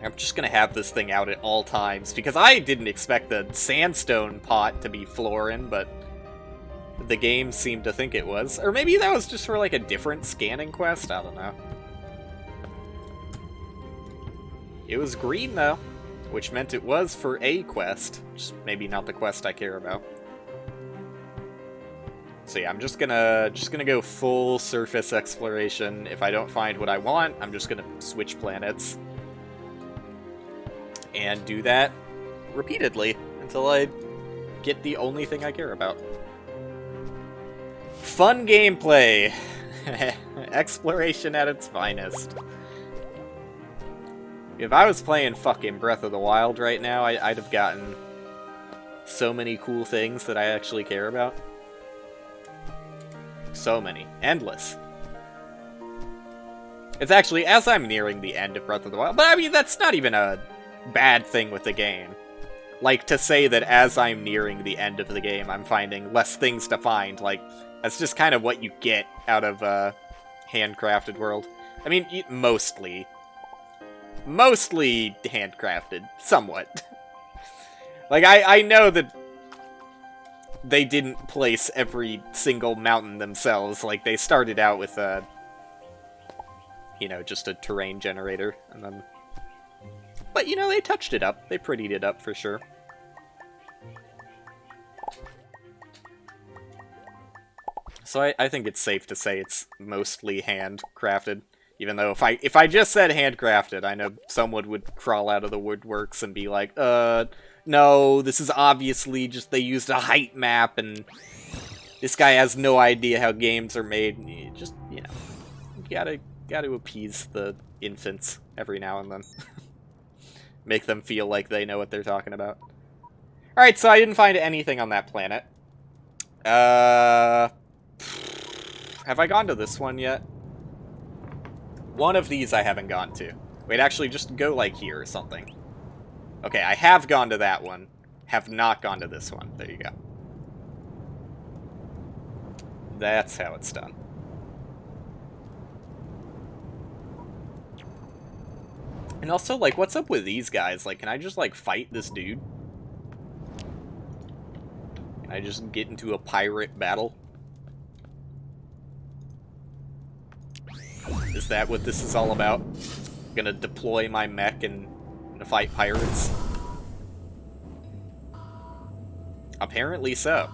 I'm just gonna have this thing out at all times, because I didn't expect the sandstone pot to be flooring, but the game seemed to think it was. Or maybe that was just for, like, a different scanning quest? I don't know. It was green, though, which meant it was for a quest. Just maybe not the quest I care about. So yeah, I'm just gonna go full surface exploration. If I don't find what I want, I'm just gonna switch planets. And do that repeatedly until I get the only thing I care about. Fun gameplay! Exploration at its finest. If I was playing fucking Breath of the Wild right now, I'd have gotten so many cool things that I actually care about. So many. Endless. It's actually, as I'm nearing the end of Breath of the Wild, but I mean, that's not even a bad thing with the game. Like, to say that as I'm nearing the end of the game, I'm finding less things to find, like, that's just kind of what you get out of, Handcrafted World. I mean, mostly. Mostly handcrafted. Somewhat. Like, I know that they didn't place every single mountain themselves. Like, they started out with a, you know, just a terrain generator, and then... But, you know, they touched it up. They prettied it up, for sure. So I think it's safe to say it's mostly handcrafted. Even though if I just said handcrafted, I know someone would crawl out of the woodworks and be like, no, this is obviously just they used a height map, and this guy has no idea how games are made. You just, you know, you gotta appease the infants every now and then. Make them feel like they know what they're talking about. Alright, so I didn't find anything on that planet. Have I gone to this one yet? One of these I haven't gone to. Wait, actually, just go, like, here or something. Okay, I have gone to that one. Have not gone to this one. There you go. That's how it's done. And also, like, what's up with these guys? Like, can I just, like, fight this dude? Can I just get into a pirate battle? Is that what this is all about? I'm gonna deploy my mech and fight pirates? Apparently so.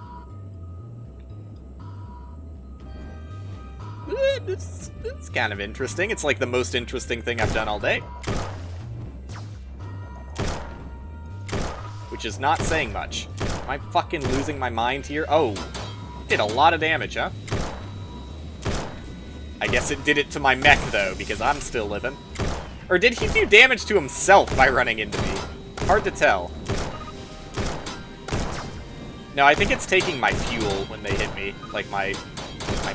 It's kind of interesting. It's like the most interesting thing I've done all day. Which is not saying much. Am I fucking losing my mind here? Oh, did a lot of damage, huh? I guess it did it to my mech, though, because I'm still living. Or did he do damage to himself by running into me? Hard to tell. No, I think it's taking my fuel when they hit me. Like my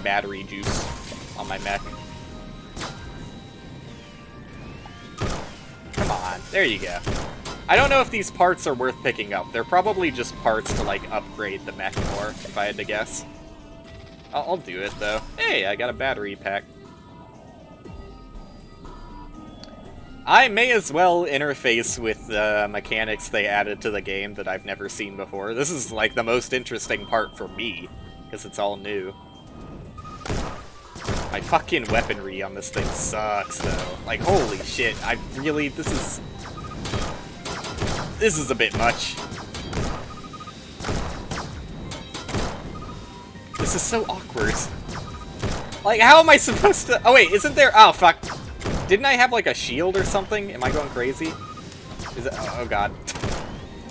battery juice on my mech. Come on, there you go. I don't know if these parts are worth picking up. They're probably just parts to, like, upgrade the mech more, if I had to guess. I'll do it, though. Hey, I got a battery pack. I may as well interface with the mechanics they added to the game that I've never seen before. This is, like, the most interesting part for me, because it's all new. My fucking weaponry on this thing sucks, though. Like, holy shit, I really... This is a bit much. This is so awkward. Like, how am I supposed to... Oh, wait, isn't there... Oh, fuck. Didn't I have, like, a shield or something? Am I going crazy? Is it... Oh, God.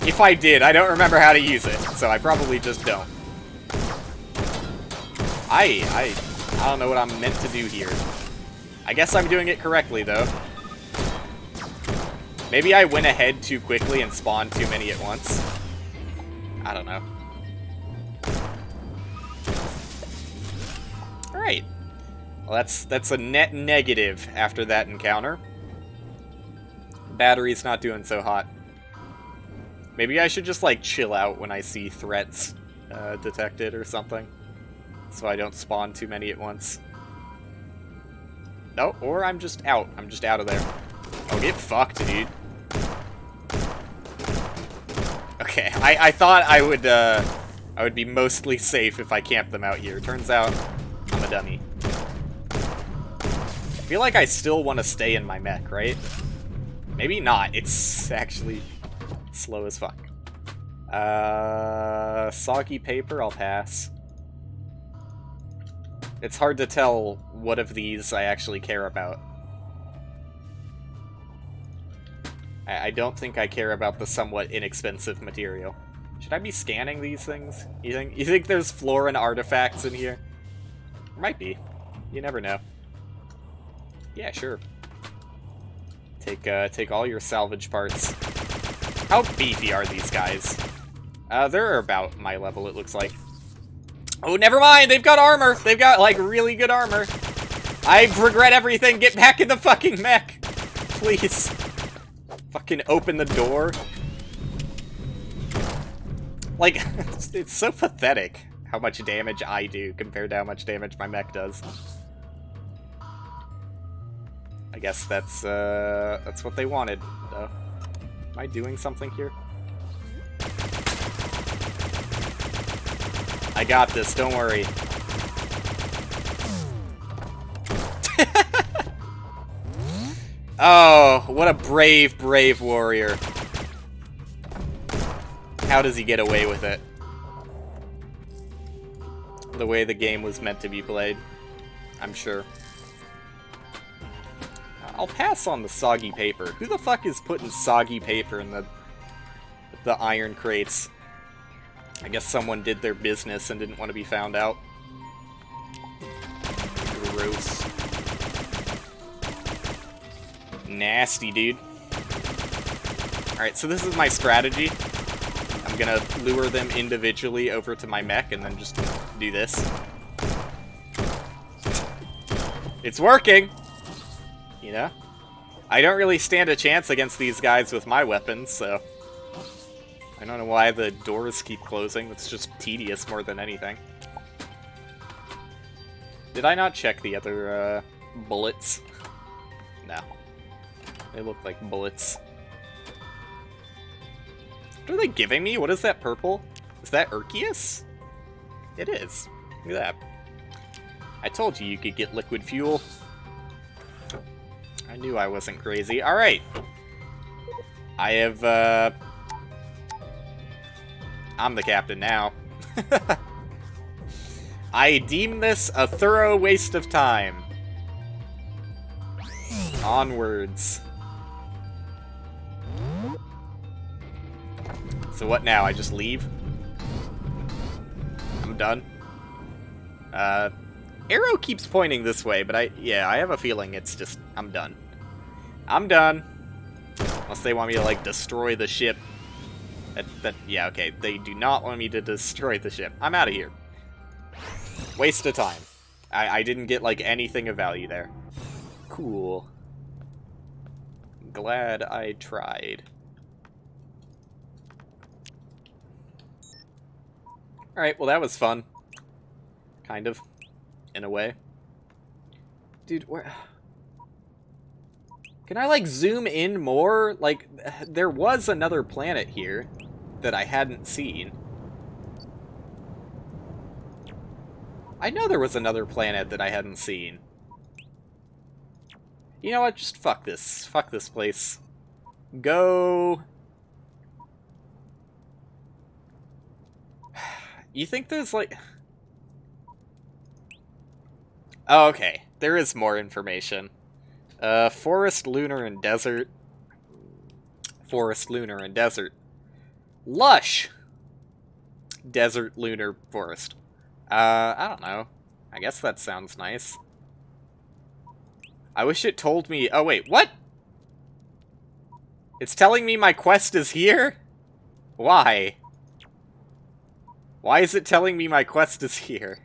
If I did, I don't remember how to use it, so I probably just don't. I don't know what I'm meant to do here. I guess I'm doing it correctly, though. Maybe I went ahead too quickly and spawned too many at once. I don't know. Alright. Well, that's a net negative after that encounter. Battery's not doing so hot. Maybe I should just, like, chill out when I see threats detected or something. So I don't spawn too many at once. No, or I'm just out. I'm just out of there. Oh, get fucked, dude. Okay, I thought I would be mostly safe if I camped them out here. Turns out, I'm a dummy. I feel like I still want to stay in my mech, right? Maybe not. It's actually slow as fuck. Soggy paper, I'll pass. It's hard to tell what of these I actually care about. I don't think I care about the somewhat inexpensive material. Should I be scanning these things? You think there's Floran artifacts in here? There might be. You never know. Yeah, sure. Take all your salvage parts. How beefy are these guys? They're about my level, it looks like. Oh, never mind. They've got armor. They've got, like, really good armor. I regret everything. Get back in the fucking mech. Please. Fucking open the door. Like, it's so pathetic how much damage I do compared to how much damage my mech does. I guess that's what they wanted, though. Am I doing something here? I got this, don't worry. Oh, what a brave, brave warrior. How does he get away with it? The way the game was meant to be played, I'm sure. I'll pass on the soggy paper. Who the fuck is putting soggy paper in the iron crates? I guess someone did their business and didn't want to be found out. Gross. Nasty, dude. Alright, so this is my strategy. I'm gonna lure them individually over to my mech and then just do this. It's working! You know? I don't really stand a chance against these guys with my weapons, so... I don't know why the doors keep closing. It's just tedious more than anything. Did I not check the other, bullets? No. They look like bullets. What are they giving me? What is that purple? Is that Urkius? It is. Look at that. I told you you could get liquid fuel. I knew I wasn't crazy. Alright. I have, I'm the captain now. I deem this a thorough waste of time. Onwards. So what now? I just leave? I'm done. Arrow keeps pointing this way, but I have a feeling it's just, I'm done. I'm done. Unless they want me to, like, destroy the ship. Yeah, okay. They do not want me to destroy the ship. I'm out of here. Waste of time. I didn't get, like, anything of value there. Cool. Glad I tried. Alright, well that was fun. Kind of. In a way. Dude, where... Can I, like, zoom in more? Like, there was another planet here that I hadn't seen. I know there was another planet that I hadn't seen. You know what? Just fuck this. Fuck this place. Go... You think there's, like... Oh, okay. There is more information. Forest, lunar, and desert. Forest, lunar, and desert. Lush! Desert, lunar, forest. I don't know. I guess that sounds nice. I wish it told me... Oh, wait, what? It's telling me my quest is here? Why? Why is it telling me my quest is here?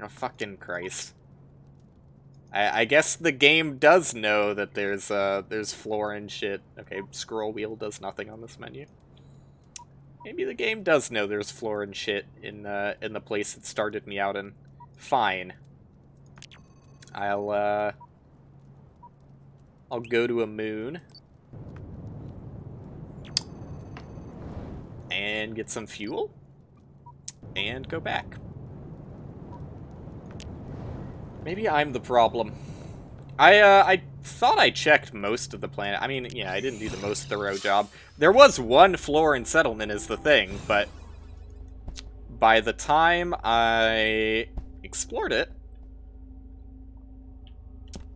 Oh, fucking Christ. I guess the game does know that there's floor and shit. Okay, scroll wheel does nothing on this menu. Maybe the game does know there's floor and shit in the place that started me out in. Fine. I'll go to a moon. And get some fuel. And go back. Maybe I'm the problem. I thought I checked most of the planet. I mean, yeah, I didn't do the most thorough job. There was one floor and settlement is the thing, but by the time I explored it,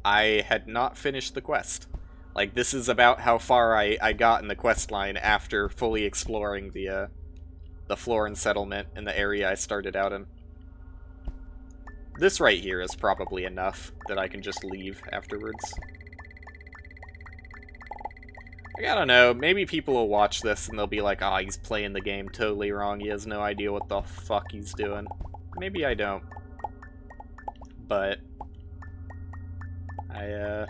I had not finished the quest. Like, this is about how far I got in the quest line after fully exploring the floor and settlement in the area I started out in. This right here is probably enough that I can just leave afterwards. Like, I don't know, maybe people will watch this and they'll be like, oh, he's playing the game totally wrong, he has no idea what the fuck he's doing. Maybe I don't. But I'm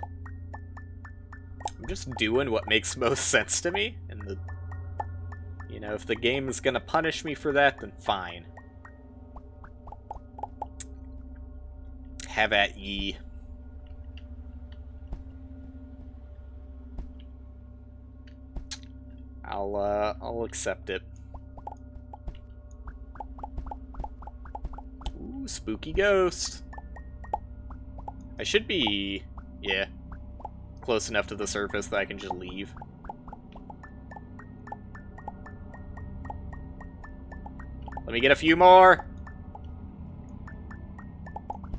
just doing what makes most sense to me, and you know, if the game is gonna punish me for that, then fine. Have at ye. I'll accept it. Ooh, spooky ghost. I should be, yeah, close enough to the surface that I can just leave. Let me get a few more.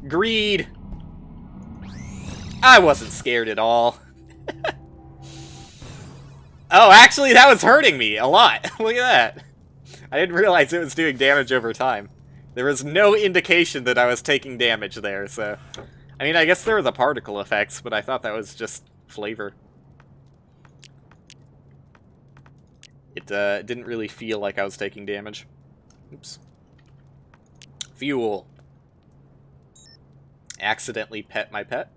Greed. I wasn't scared at all. Oh, actually, that was hurting me a lot. Look at that. I didn't realize it was doing damage over time. There was no indication that I was taking damage there, so... I mean, I guess there were the particle effects, but I thought that was just flavor. It didn't really feel like I was taking damage. Oops. Fuel. Accidentally pet my pet.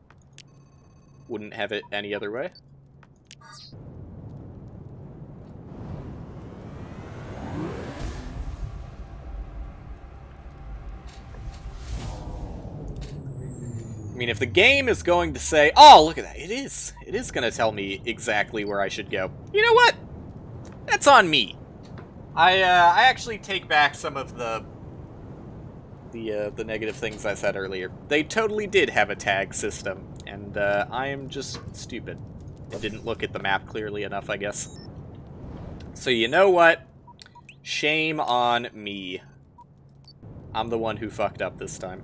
Wouldn't have it any other way. I mean, if the game is going to say, oh, look at that, it is going to tell me exactly where I should go. You know what? That's on me. I actually take back some of the negative things I said earlier. They totally did have a tag system, and I am just stupid. I didn't look at the map clearly enough, I guess. So you know what? Shame on me. I'm the one who fucked up this time.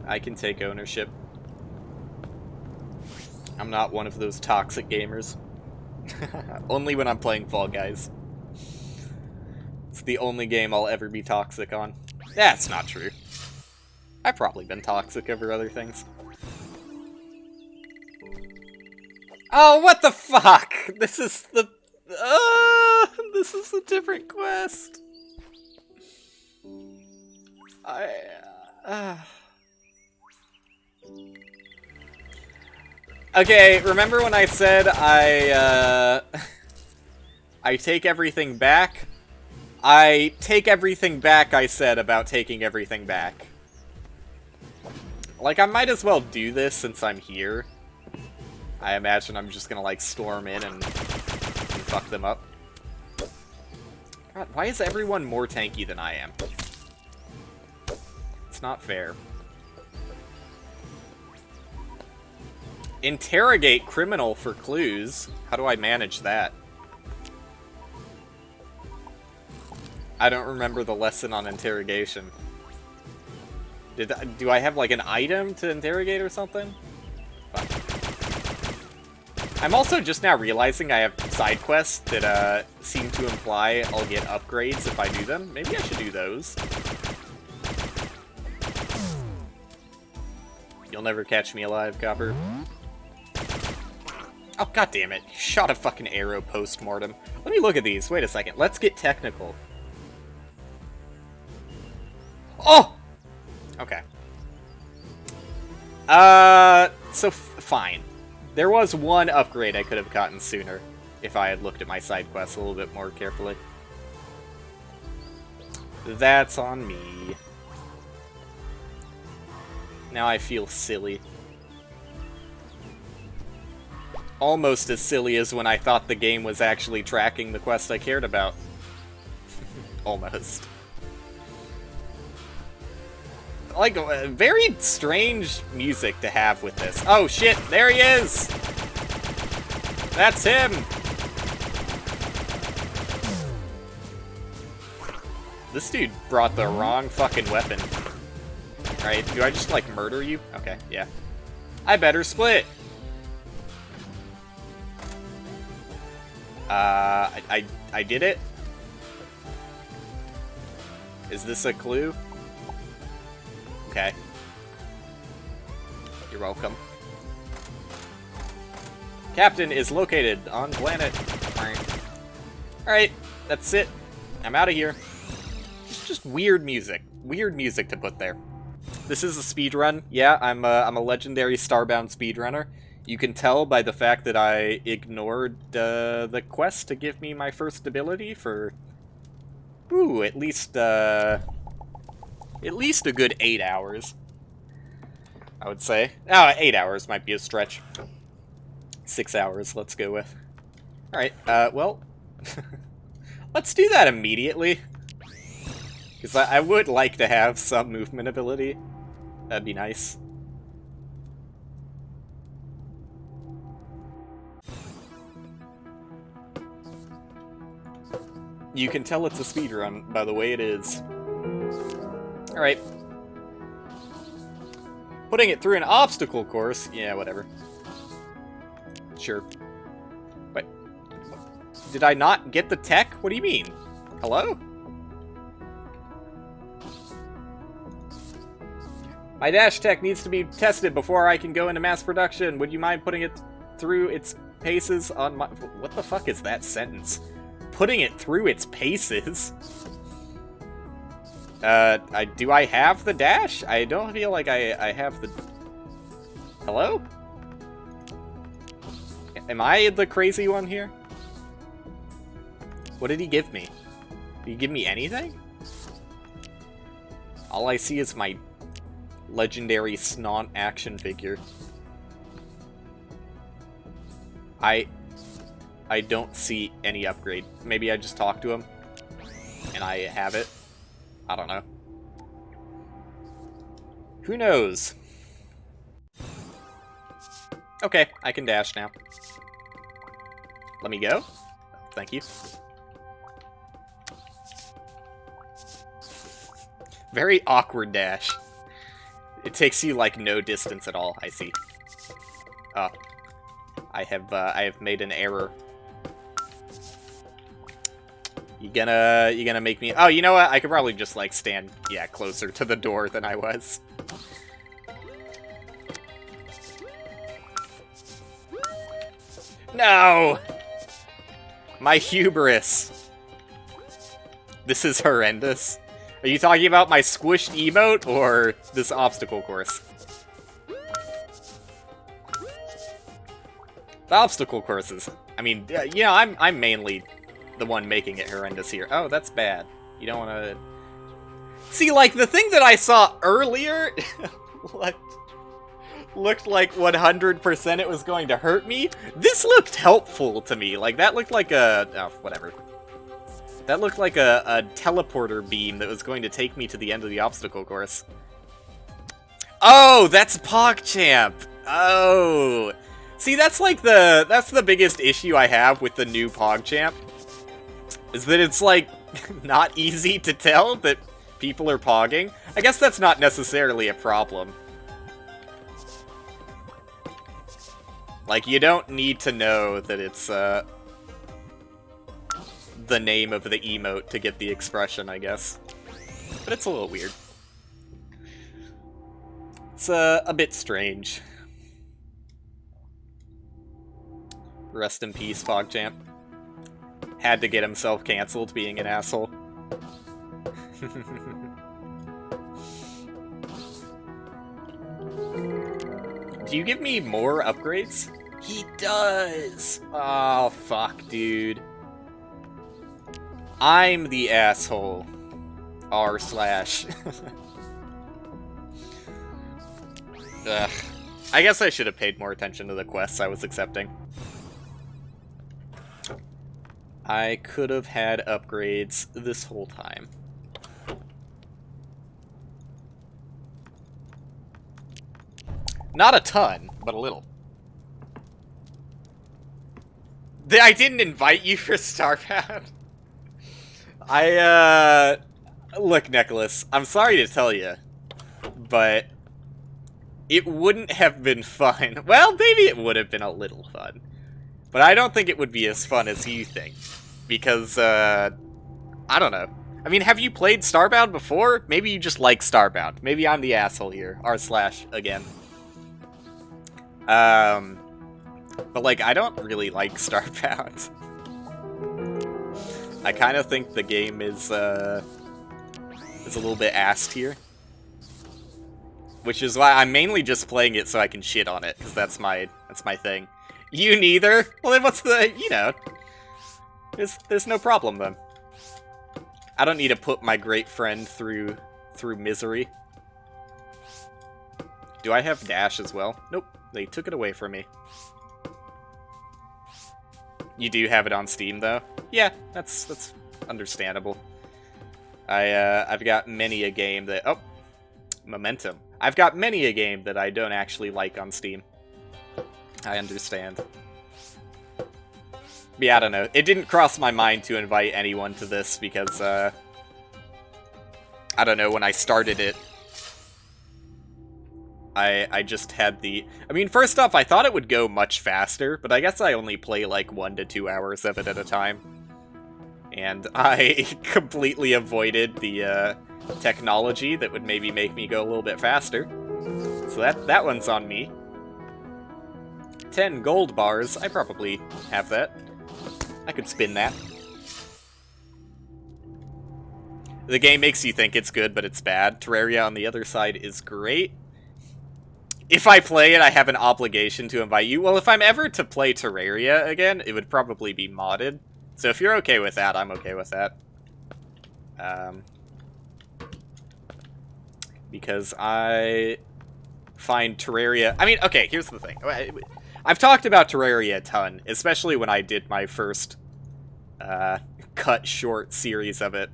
I can take ownership. I'm not one of those toxic gamers. Only when I'm playing Fall Guys. It's the only game I'll ever be toxic on. That's not true. I've probably been toxic over other things. Oh, what the fuck? This is the... this is a different quest. Okay, remember when I said I take everything back? I take everything back I said about taking everything back. Like, I might as well do this since I'm here. I imagine I'm just gonna, like, storm in and fuck them up. God, why is everyone more tanky than I am? It's not fair. Interrogate criminal for clues. How do I manage that? I don't remember the lesson on interrogation. Do I have like an item to interrogate or something? Fuck. I'm also just now realizing I have side quests that seem to imply I'll get upgrades if I do them. Maybe I should do those. You'll never catch me alive, Copper. Oh, god damn it. You shot a fucking arrow post-mortem. Let me look at these. Wait a second. Let's get technical. Oh! Okay. So fine. There was one upgrade I could have gotten sooner if I had looked at my side quests a little bit more carefully. That's on me. Now I feel silly. Almost as silly as when I thought the game was actually tracking the quest I cared about. Almost. Like, very strange music to have with this. Oh shit, there he is! That's him! This dude brought the wrong fucking weapon. Right, do I just, like, murder you? Okay, yeah. I better split! I did it? Is this a clue? Okay. You're welcome. Captain is located on planet. Alright, that's it. I'm out of here. Just weird music. Weird music to put there. This is a speedrun. Yeah, I'm a legendary Starbound speedrunner. You can tell by the fact that I ignored the quest to give me my first ability for... Ooh, at least a good 8 hours. I would say. Oh, 8 hours might be a stretch. 6 hours, let's go with. Alright, well... let's do that immediately. Because I would like to have some movement ability. That'd be nice. You can tell it's a speedrun by the way it is. Alright. Putting it through an obstacle course? Yeah, whatever. Sure. Wait. Did I not get the tech? What do you mean? Hello? My dash tech needs to be tested before I can go into mass production. Would you mind putting it through its paces on my... What the fuck is that sentence? Putting it through its paces? Do I have the dash? I don't feel like I have the... Hello? Am I the crazy one here? What did he give me? Did he give me anything? All I see is my legendary Snont action figure. I don't see any upgrade. Maybe I just talked to him and I have it. I don't know. Who knows? Okay, I can dash now. Let me go. Thank you. Very awkward dash. It takes you, like, no distance at all, I see. Oh. I have made an error. You gonna make me... Oh, you know what? I could probably just, like, stand, yeah, closer to the door than I was. No! My hubris. This is horrendous. Are you talking about my squished emote, or this obstacle course? The obstacle courses. I mean, yeah, I'm mainly the one making it horrendous here. Oh, that's bad. You don't want to... See, like, the thing that I saw earlier looked like 100% it was going to hurt me. This looked helpful to me. Like, that looked like a... Oh, whatever. That looked like a teleporter beam that was going to take me to the end of the obstacle course. Oh, that's PogChamp! Oh! See, that's like that's the biggest issue I have with the new PogChamp. Is that it's, like, not easy to tell that people are pogging. I guess that's not necessarily a problem. Like, you don't need to know that it's, the name of the emote to get the expression, I guess. But it's a little weird. It's, a bit strange. Rest in peace, PogChamp. Had to get himself cancelled being an asshole. Do you give me more upgrades? He does! Oh, fuck, dude. I'm the asshole. R/. Ugh. I guess I should have paid more attention to the quests I was accepting. I could have had upgrades this whole time. Not a ton, but a little. I didn't invite you for Starbound. Look, Nicholas, I'm sorry to tell you, but it wouldn't have been fun. Well, maybe it would have been a little fun. But I don't think it would be as fun as you think. Because, I don't know. I mean, have you played Starbound before? Maybe you just like Starbound. Maybe I'm the asshole here. R/ again. But, like, I don't really like Starbound. I kind of think the game is a little bit ass tier. Which is why I'm mainly just playing it so I can shit on it, because that's my thing. You neither? Well, then what's the, you know... There's no problem, then. I don't need to put my great friend through misery. Do I have dash as well? Nope, they took it away from me. You do have it on Steam, though? Yeah, that's understandable. I've got many a game that... Oh, momentum. I've got many a game that I don't actually like on Steam. I understand. But yeah, I don't know. It didn't cross my mind to invite anyone to this because, I don't know, when I started it, I just had the... I mean, first off, I thought it would go much faster, but I guess I only play like 1 to 2 hours of it at a time. And I completely avoided the technology that would maybe make me go a little bit faster. So that one's on me. 10 gold bars. I probably have that. I could spin that. The game makes you think it's good, but it's bad. Terraria, on the other side, is great. If I play it, I have an obligation to invite you. Well, if I'm ever to play Terraria again, it would probably be modded. So if you're okay with that, I'm okay with that. Because I find Terraria... I mean, okay, here's the thing. I've talked about Terraria a ton, especially when I did my first cut short series of it.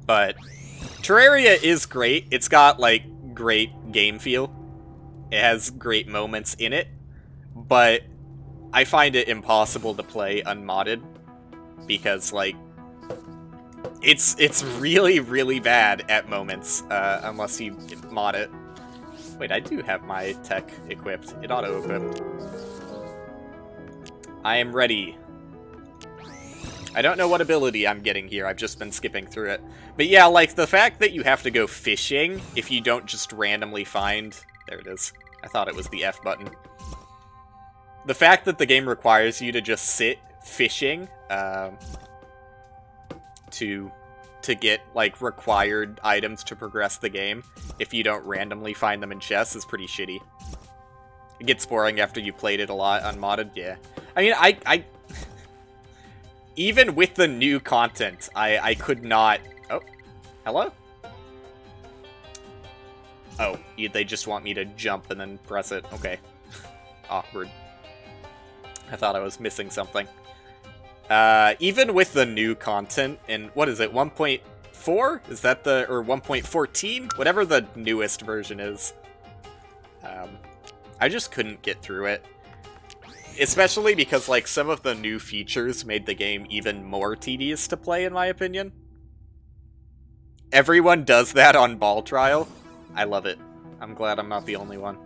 But Terraria is great. It's got, like, great game feel. It has great moments in it. But I find it impossible to play unmodded. Because, like, it's really, really bad at moments, unless you mod it. Wait, I do have my tech equipped. It auto-equipped. I am ready. I don't know what ability I'm getting here, I've just been skipping through it. But yeah, like, the fact that you have to go fishing if you don't just randomly find... There it is. I thought it was the F button. The fact that the game requires you to just sit fishing, to get, like, required items to progress the game, if you don't randomly find them in chests, is pretty shitty. It gets boring after you played it a lot unmodded, yeah. I mean, I even with the new content, I could not... Oh, hello? Oh, they just want me to jump and then press it. Okay. Awkward. I thought I was missing something. Even with the new content, in, what is it, 1.4? Is that the, or 1.14? Whatever the newest version is. I just couldn't get through it. Especially because, like, some of the new features made the game even more tedious to play, in my opinion. Everyone does that on Ball Trial. I love it. I'm glad I'm not the only one.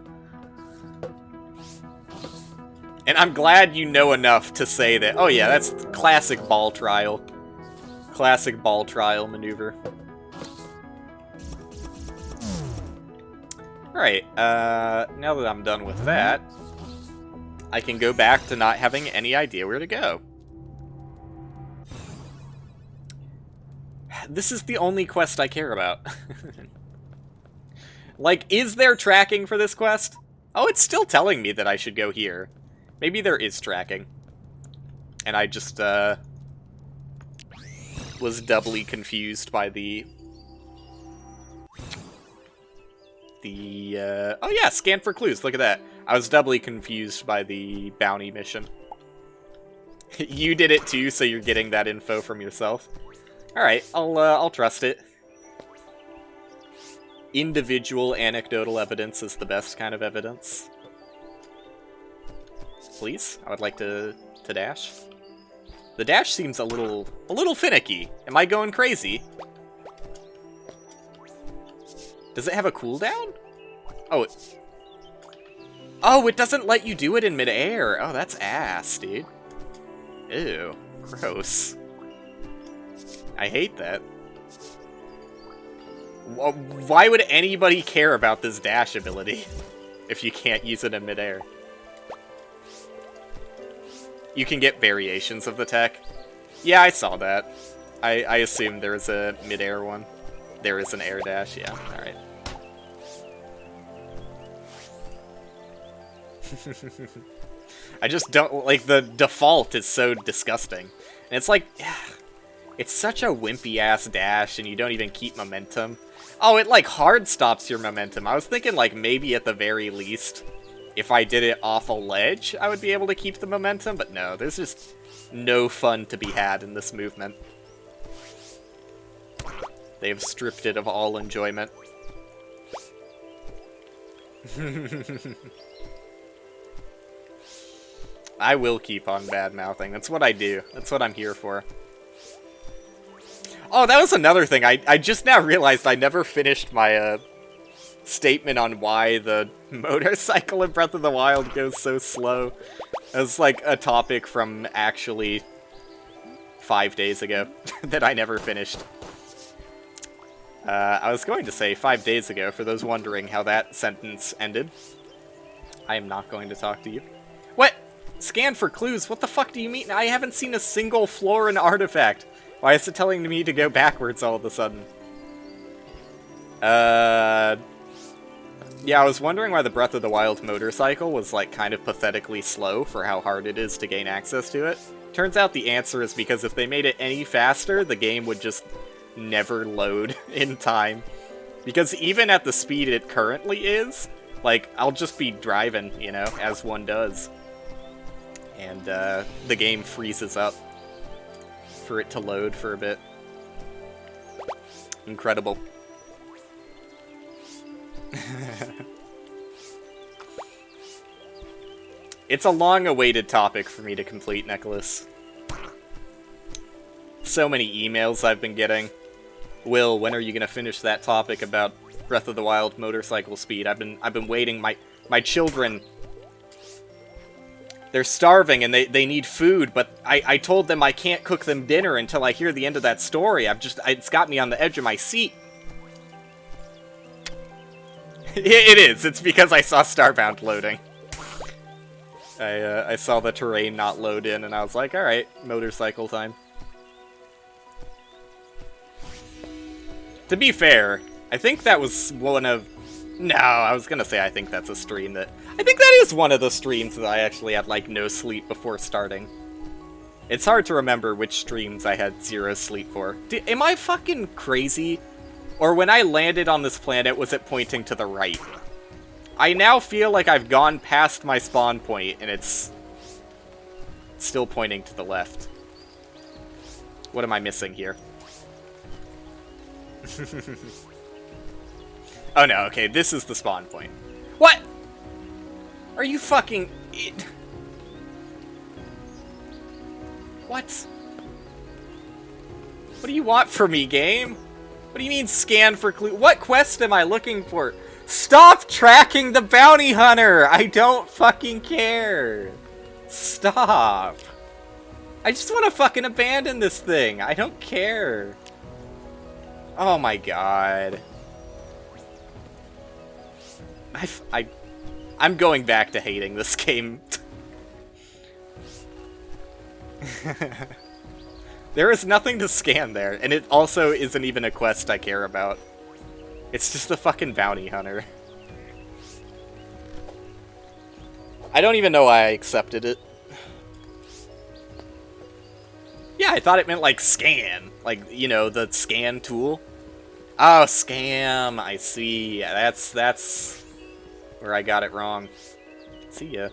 And I'm glad you know enough to say that, oh yeah, that's classic Ball Trial. Classic Ball Trial maneuver. Alright, now that I'm done with that, I can go back to not having any idea where to go. This is the only quest I care about. Like, is there tracking for this quest? Oh, it's still telling me that I should go here. Maybe there is tracking. And I just, was doubly confused by the... Oh yeah, scan for clues, look at that. I was doubly confused by the bounty mission. You did it too, so you're getting that info from yourself. Alright, I'll trust it. Individual anecdotal evidence is the best kind of evidence. Please, I would like to dash. The dash seems a little finicky. Am I going crazy? Does it have a cooldown? Oh, it doesn't let you do it in midair. Oh, that's ass, dude. Ew, gross. I hate that. Why would anybody care about this dash ability if you can't use it in midair? you can get variations of the tech. Yeah, I saw that. I assumed there was a mid-air one. There is an air dash, yeah, alright. I just don't, like, the default is so disgusting. And it's like, it's such a wimpy-ass dash, and you don't even keep momentum. Oh, it, like, hard stops your momentum. I was thinking, like, maybe at the very least, if I did it off a ledge, I would be able to keep the momentum, but no, there's just no fun to be had in this movement. They have stripped it of all enjoyment. I will keep on bad-mouthing. That's what I do. That's what I'm here for. Oh, that was another thing. I just now realized I never finished my statement on why the motorcycle in Breath of the Wild goes so slow. It was like a topic from actually 5 days ago that I never finished. I was going to say 5 days ago, for those wondering how that sentence ended. I am not going to talk to you. What? Scan for clues? What the fuck do you mean? I haven't seen a single Florin artifact. Why is it telling me to go backwards all of a sudden? Yeah, I was wondering why the Breath of the Wild motorcycle was, like, kind of pathetically slow for how hard it is to gain access to it. Turns out the answer is because if they made it any faster, the game would just never load in time. Because even at the speed it currently is, like, I'll just be driving, you know, as one does. And, the game freezes up for it to load for a bit. Incredible. It's a long-awaited topic for me to complete, Nicholas. So many emails I've been getting. Will, when are you gonna finish that topic about Breath of the Wild motorcycle speed? I've been waiting. My children, they're starving and they need food, but I told them I can't cook them dinner until I hear the end of that story. It's got me on the edge of my seat. It is. It's because I saw Starbound loading. I saw the terrain not load in, and I was like, alright, motorcycle time. To be fair, I think that was one of... No, I was gonna say I think that's a stream that... I think that is one of the streams that I actually had, like, no sleep before starting. It's hard to remember which streams I had 0 sleep for. Am I fucking crazy? Or when I landed on this planet, was it pointing to the right? I now feel like I've gone past my spawn point, and it's still pointing to the left. What am I missing here? Oh no, okay, this is the spawn point. What? Are you fucking... What? What do you want from me, game? What do you mean scan for clue? What quest am I looking for? Stop tracking the bounty hunter! I don't fucking care! Stop! I just want to fucking abandon this thing. I don't care. Oh my god. I'm going back to hating this game. There is nothing to scan there, and it also isn't even a quest I care about. It's just the fucking bounty hunter. I don't even know why I accepted it. Yeah, I thought it meant, like, scan. Like, you know, the scan tool. Oh, scam. I see. Yeah, that's where I got it wrong. See ya.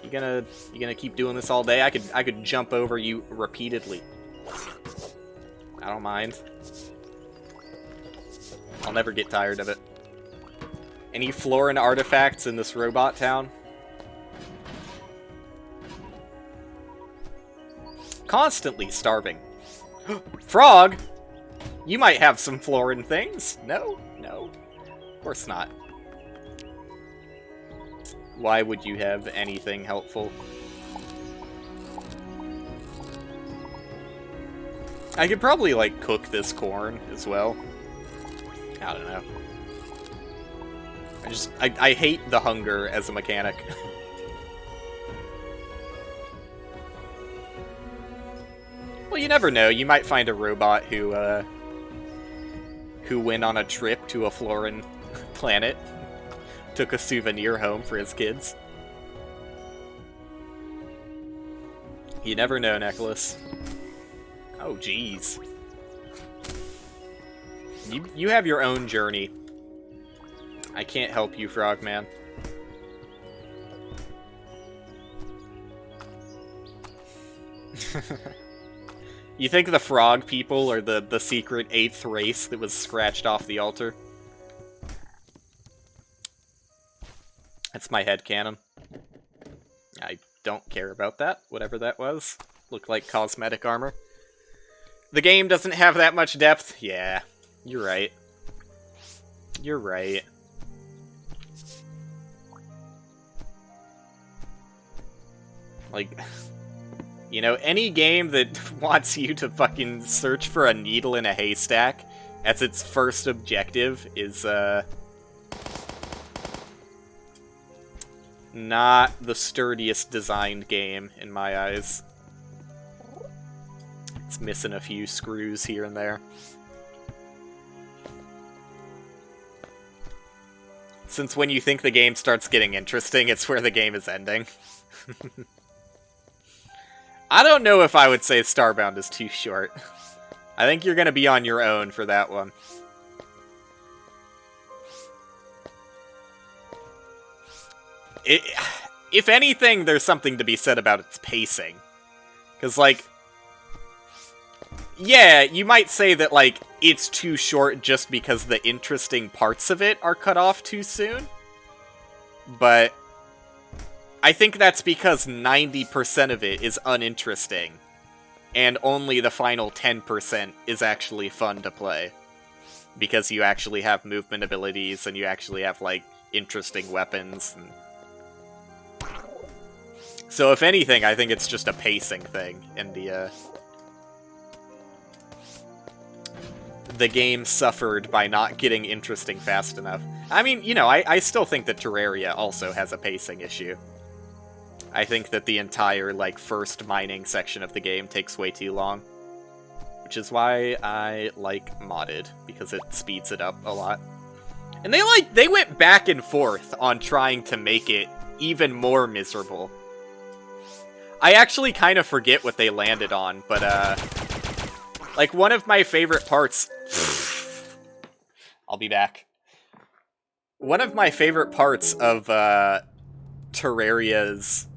You gonna keep doing this all day? I could jump over you repeatedly. I don't mind. I'll never get tired of it. Any Florin artifacts in this robot town? Constantly starving. Frog! You might have some Florin things. No? No. Of course not. Why would you have anything helpful? I could probably, like, cook this corn as well. I don't know. I hate the hunger as a mechanic. Well, you never know. You might find a robot who went on a trip to a foreign planet, took a souvenir home for his kids. You never know, Nicholas. Oh, jeez. You have your own journey. I can't help you, Frogman. You think the frog people are the secret 8th race that was scratched off the altar? That's my headcanon. I don't care about that, whatever that was. Looked like cosmetic armor. The game doesn't have that much depth? Yeah, you're right. You're right. Like, you know, any game that wants you to fucking search for a needle in a haystack as its first objective is, not the sturdiest designed game, in my eyes. It's missing a few screws here and there. Since when you think the game starts getting interesting, it's where the game is ending. I don't know if I would say Starbound is too short. I think you're gonna be on your own for that one. If anything, there's something to be said about its pacing. Because, like, yeah, you might say that, like, it's too short just because the interesting parts of it are cut off too soon. But I think that's because 90% of it is uninteresting. And only the final 10% is actually fun to play. Because you actually have movement abilities, and you actually have, like, interesting weapons. So if anything, I think it's just a pacing thing, and the game suffered by not getting interesting fast enough. I mean, you know, I still think that Terraria also has a pacing issue. I think that the entire, like, first mining section of the game takes way too long. Which is why I like modded, because it speeds it up a lot. And they went back and forth on trying to make it even more miserable. I actually kind of forget what they landed on, but, like, one of my favorite parts... I'll be back. One of my favorite parts of, Terraria's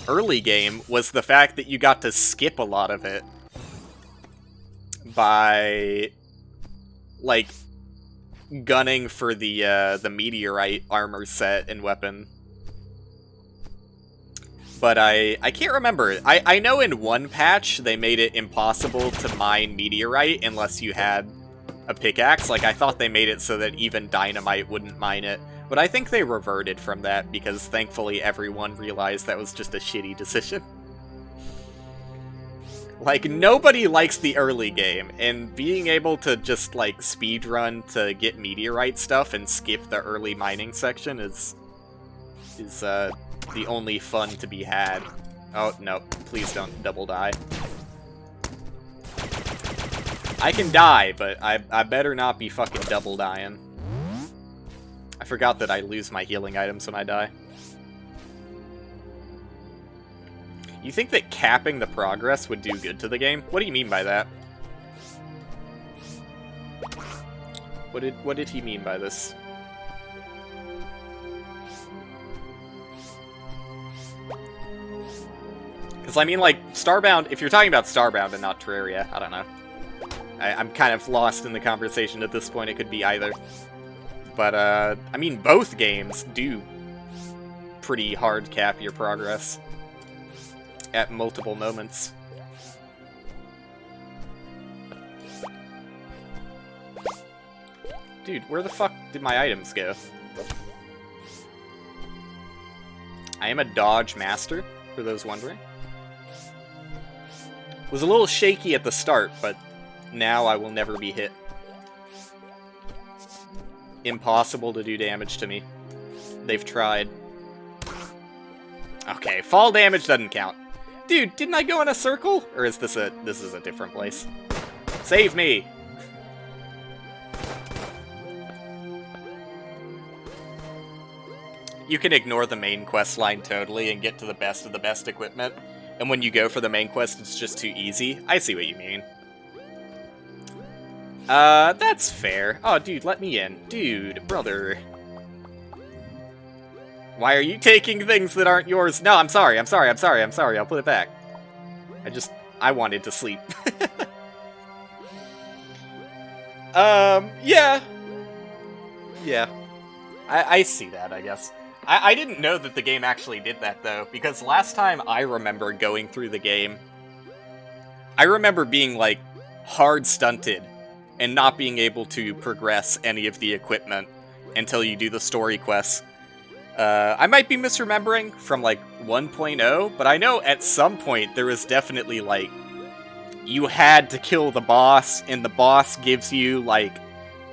early game was the fact that you got to skip a lot of it by, like, gunning for the meteorite armor set and weapon. But I can't remember. I know in one patch they made it impossible to mine meteorite unless you had a pickaxe. Like, I thought they made it so that even dynamite wouldn't mine it. But I think they reverted from that because thankfully everyone realized that was just a shitty decision. Like, nobody likes the early game, and being able to just, like, speedrun to get meteorite stuff and skip the early mining section is the only fun to be had. Oh, no. Please don't double die. I can die, but I better not be fucking double dying. I forgot that I lose my healing items when I die. You think that capping the progress would do good to the game? What do you mean by that? What did he mean by this? Because, I mean, like, Starbound, if you're talking about Starbound and not Terraria, I don't know. I'm kind of lost in the conversation at this point, it could be either. But, I mean, both games do pretty hard cap your progress at multiple moments. Dude, where the fuck did my items go? I am a dodge master, for those wondering. Was a little shaky at the start, but now I will never be hit. Impossible to do damage to me. They've tried. Okay, fall damage doesn't count. Dude, didn't I go in a circle? Or is this a different place? Save me! You can ignore the main quest line totally and get to the best of the best equipment. And when you go for the main quest, it's just too easy. I see what you mean. That's fair. Oh, dude, let me in. Dude, brother. Why are you taking things that aren't yours? No, I'm sorry. I'll put it back. I wanted to sleep. Yeah. Yeah. I see that, I guess. I didn't know that the game actually did that, though, because last time I remember going through the game, I remember being, like, hard stunted and not being able to progress any of the equipment until you do the story quests. I might be misremembering from, like, 1.0, but I know at some point there was definitely, like, you had to kill the boss, and the boss gives you, like,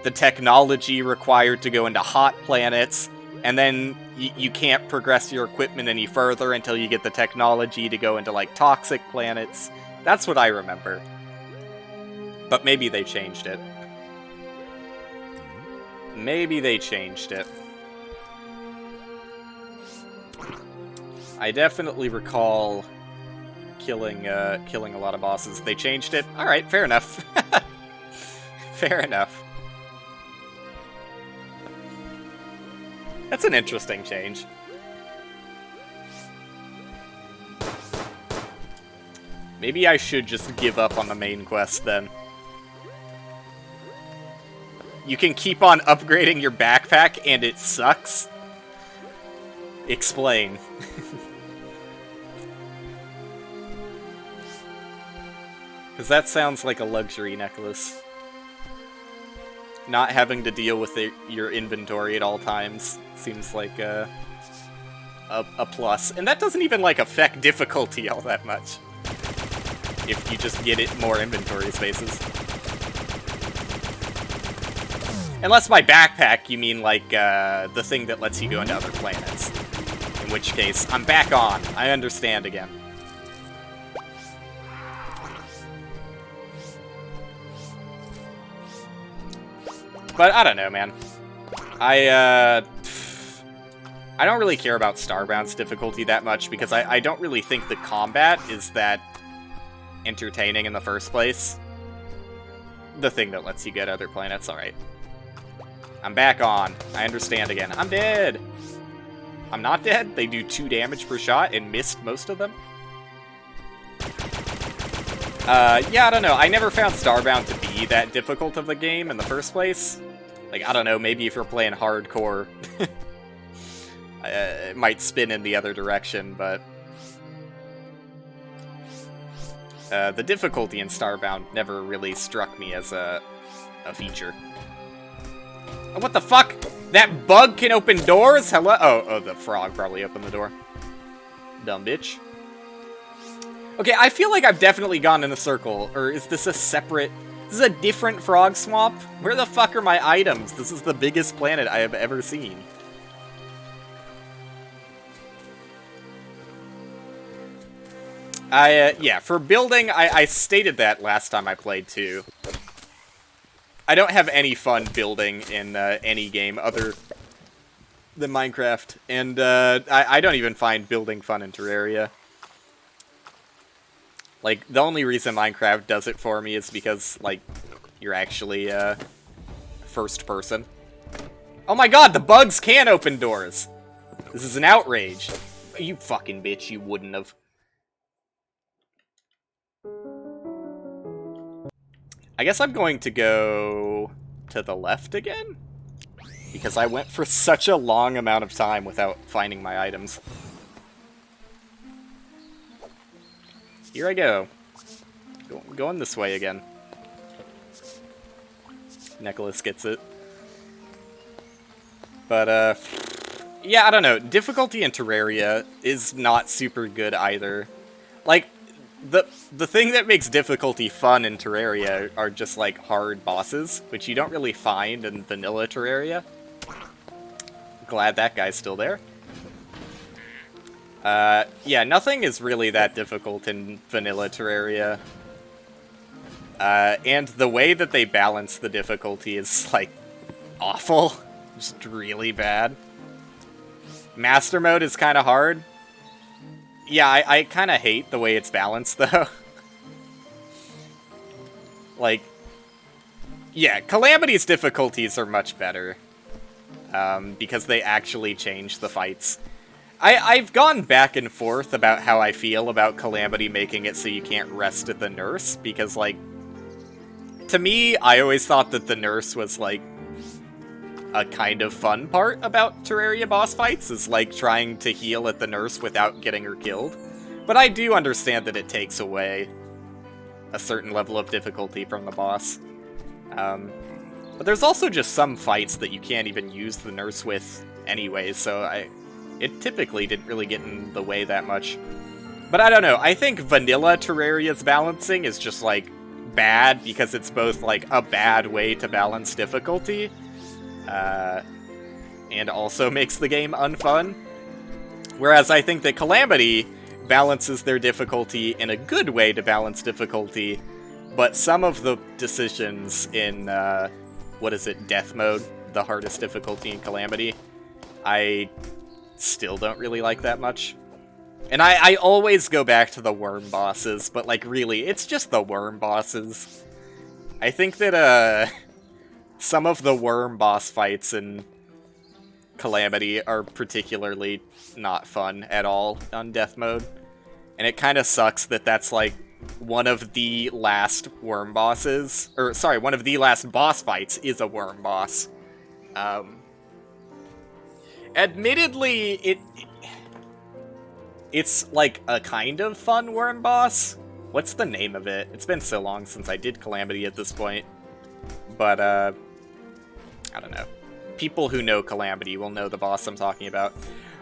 the technology required to go into hot planets, and then you can't progress your equipment any further until you get the technology to go into, like, toxic planets. That's what I remember. But maybe they changed it. Maybe they changed it. I definitely recall killing a lot of bosses. They changed it? Alright, fair enough. Fair enough. That's an interesting change. Maybe I should just give up on the main quest, then. You can keep on upgrading your backpack, and it sucks? Explain. Because that sounds like a luxury necklace. Not having to deal with your inventory at all times seems like a plus. And that doesn't even, like, affect difficulty all that much. If you just get it more inventory spaces. Unless by backpack you mean, like, the thing that lets you go into other planets. In which case, I'm back on. I understand again. But I don't know, man. I don't really care about Starbound's difficulty that much because I don't really think the combat is that entertaining in the first place. The thing that lets you get other planets, alright. I'm back on. I understand again. I'm dead! I'm not dead? They do 2 damage per shot and missed most of them? Yeah, I don't know. I never found Starbound to be that difficult of a game in the first place. Like, I don't know, maybe if you're playing hardcore, it might spin in the other direction, but... the difficulty in Starbound never really struck me as a feature. Oh, what the fuck? That bug can open doors? Hello? Oh, the frog probably opened the door. Dumb bitch. Okay, I feel like I've definitely gone in a circle, or is this a separate... This is a different frog swamp? Where the fuck are my items? This is the biggest planet I have ever seen. Yeah, for building, I stated that last time I played, too. I don't have any fun building in any game other than Minecraft, and I don't even find building fun in Terraria. Like, the only reason Minecraft does it for me is because, like, you're actually, first person. Oh my god, the bugs can open doors! This is an outrage. You fucking bitch, you wouldn't have. I guess I'm going to go to the left again? Because I went for such a long amount of time without finding my items. Here I go. Going this way again. Nicholas gets it. But, yeah, I don't know. Difficulty in Terraria is not super good either. Like, the thing that makes difficulty fun in Terraria are just, like, hard bosses, which you don't really find in vanilla Terraria. Glad that guy's still there. Yeah, nothing is really that difficult in vanilla Terraria. And the way that they balance the difficulty is, like, awful. Just really bad. Master mode is kind of hard. Yeah, I kind of hate the way it's balanced, though. Like, yeah, Calamity's difficulties are much better. Because they actually change the fights. I've gone back and forth about how I feel about Calamity making it so you can't rest at the nurse, because, like, to me, I always thought that the nurse was, like, a kind of fun part about Terraria boss fights, is, like, trying to heal at the nurse without getting her killed. But I do understand that it takes away a certain level of difficulty from the boss. But there's also just some fights that you can't even use the nurse with anyway, so it typically didn't really get in the way that much. But I don't know, I think vanilla Terraria's balancing is just, like, bad, because it's both, like, a bad way to balance difficulty, and also makes the game unfun. Whereas I think that Calamity balances their difficulty in a good way to balance difficulty, but some of the decisions in, what is it, Death Mode, the hardest difficulty in Calamity, I still don't really like that much. And I always go back to the worm bosses, but, like, really, it's just the worm bosses. I think that, some of the worm boss fights in Calamity are particularly not fun at all on Death Mode. And it kind of sucks that that's, like, one of the last worm bosses, or, sorry, one of the last boss fights is a worm boss. Admittedly, it's, like, a kind of fun worm boss. What's the name of it? It's been so long since I did Calamity at this point. But, I don't know. People who know Calamity will know the boss I'm talking about.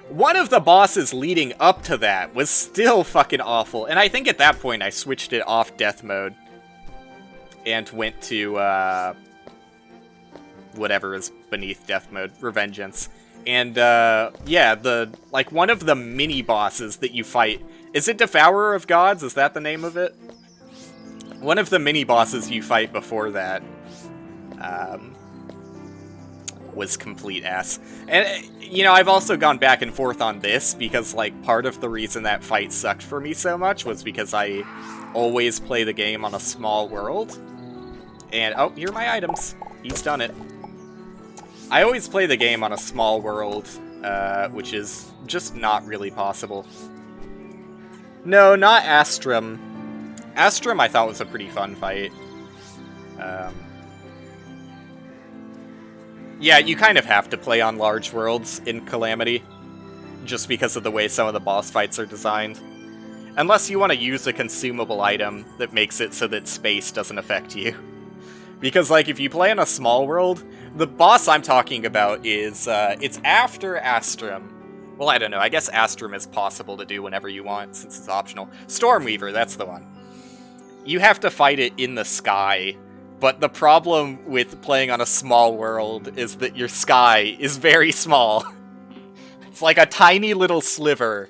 One of the bosses leading up to that was still fucking awful, and I think at that point I switched it off Death Mode and went to, whatever is beneath Death Mode, Revengeance. And, yeah, like, one of the mini-bosses that you fight, is it Devourer of Gods? Is that the name of it? One of the mini-bosses you fight before that, was complete ass. And, you know, I've also gone back and forth on this, because, like, part of the reason that fight sucked for me so much was because I always play the game on a small world. And, oh, here are my items. He's done it. I always play the game on a small world, which is just not really possible. No, not Astrum. Astrum I thought was a pretty fun fight. Yeah, you kind of have to play on large worlds in Calamity, just because of the way some of the boss fights are designed. Unless you want to use a consumable item that makes it so that space doesn't affect you. Because, like, if you play in a small world, the boss I'm talking about is, it's after Astrum. Well, I don't know, I guess Astrum is possible to do whenever you want, since it's optional. Stormweaver, that's the one. You have to fight it in the sky, but the problem with playing on a small world is that your sky is very small. It's like a tiny little sliver,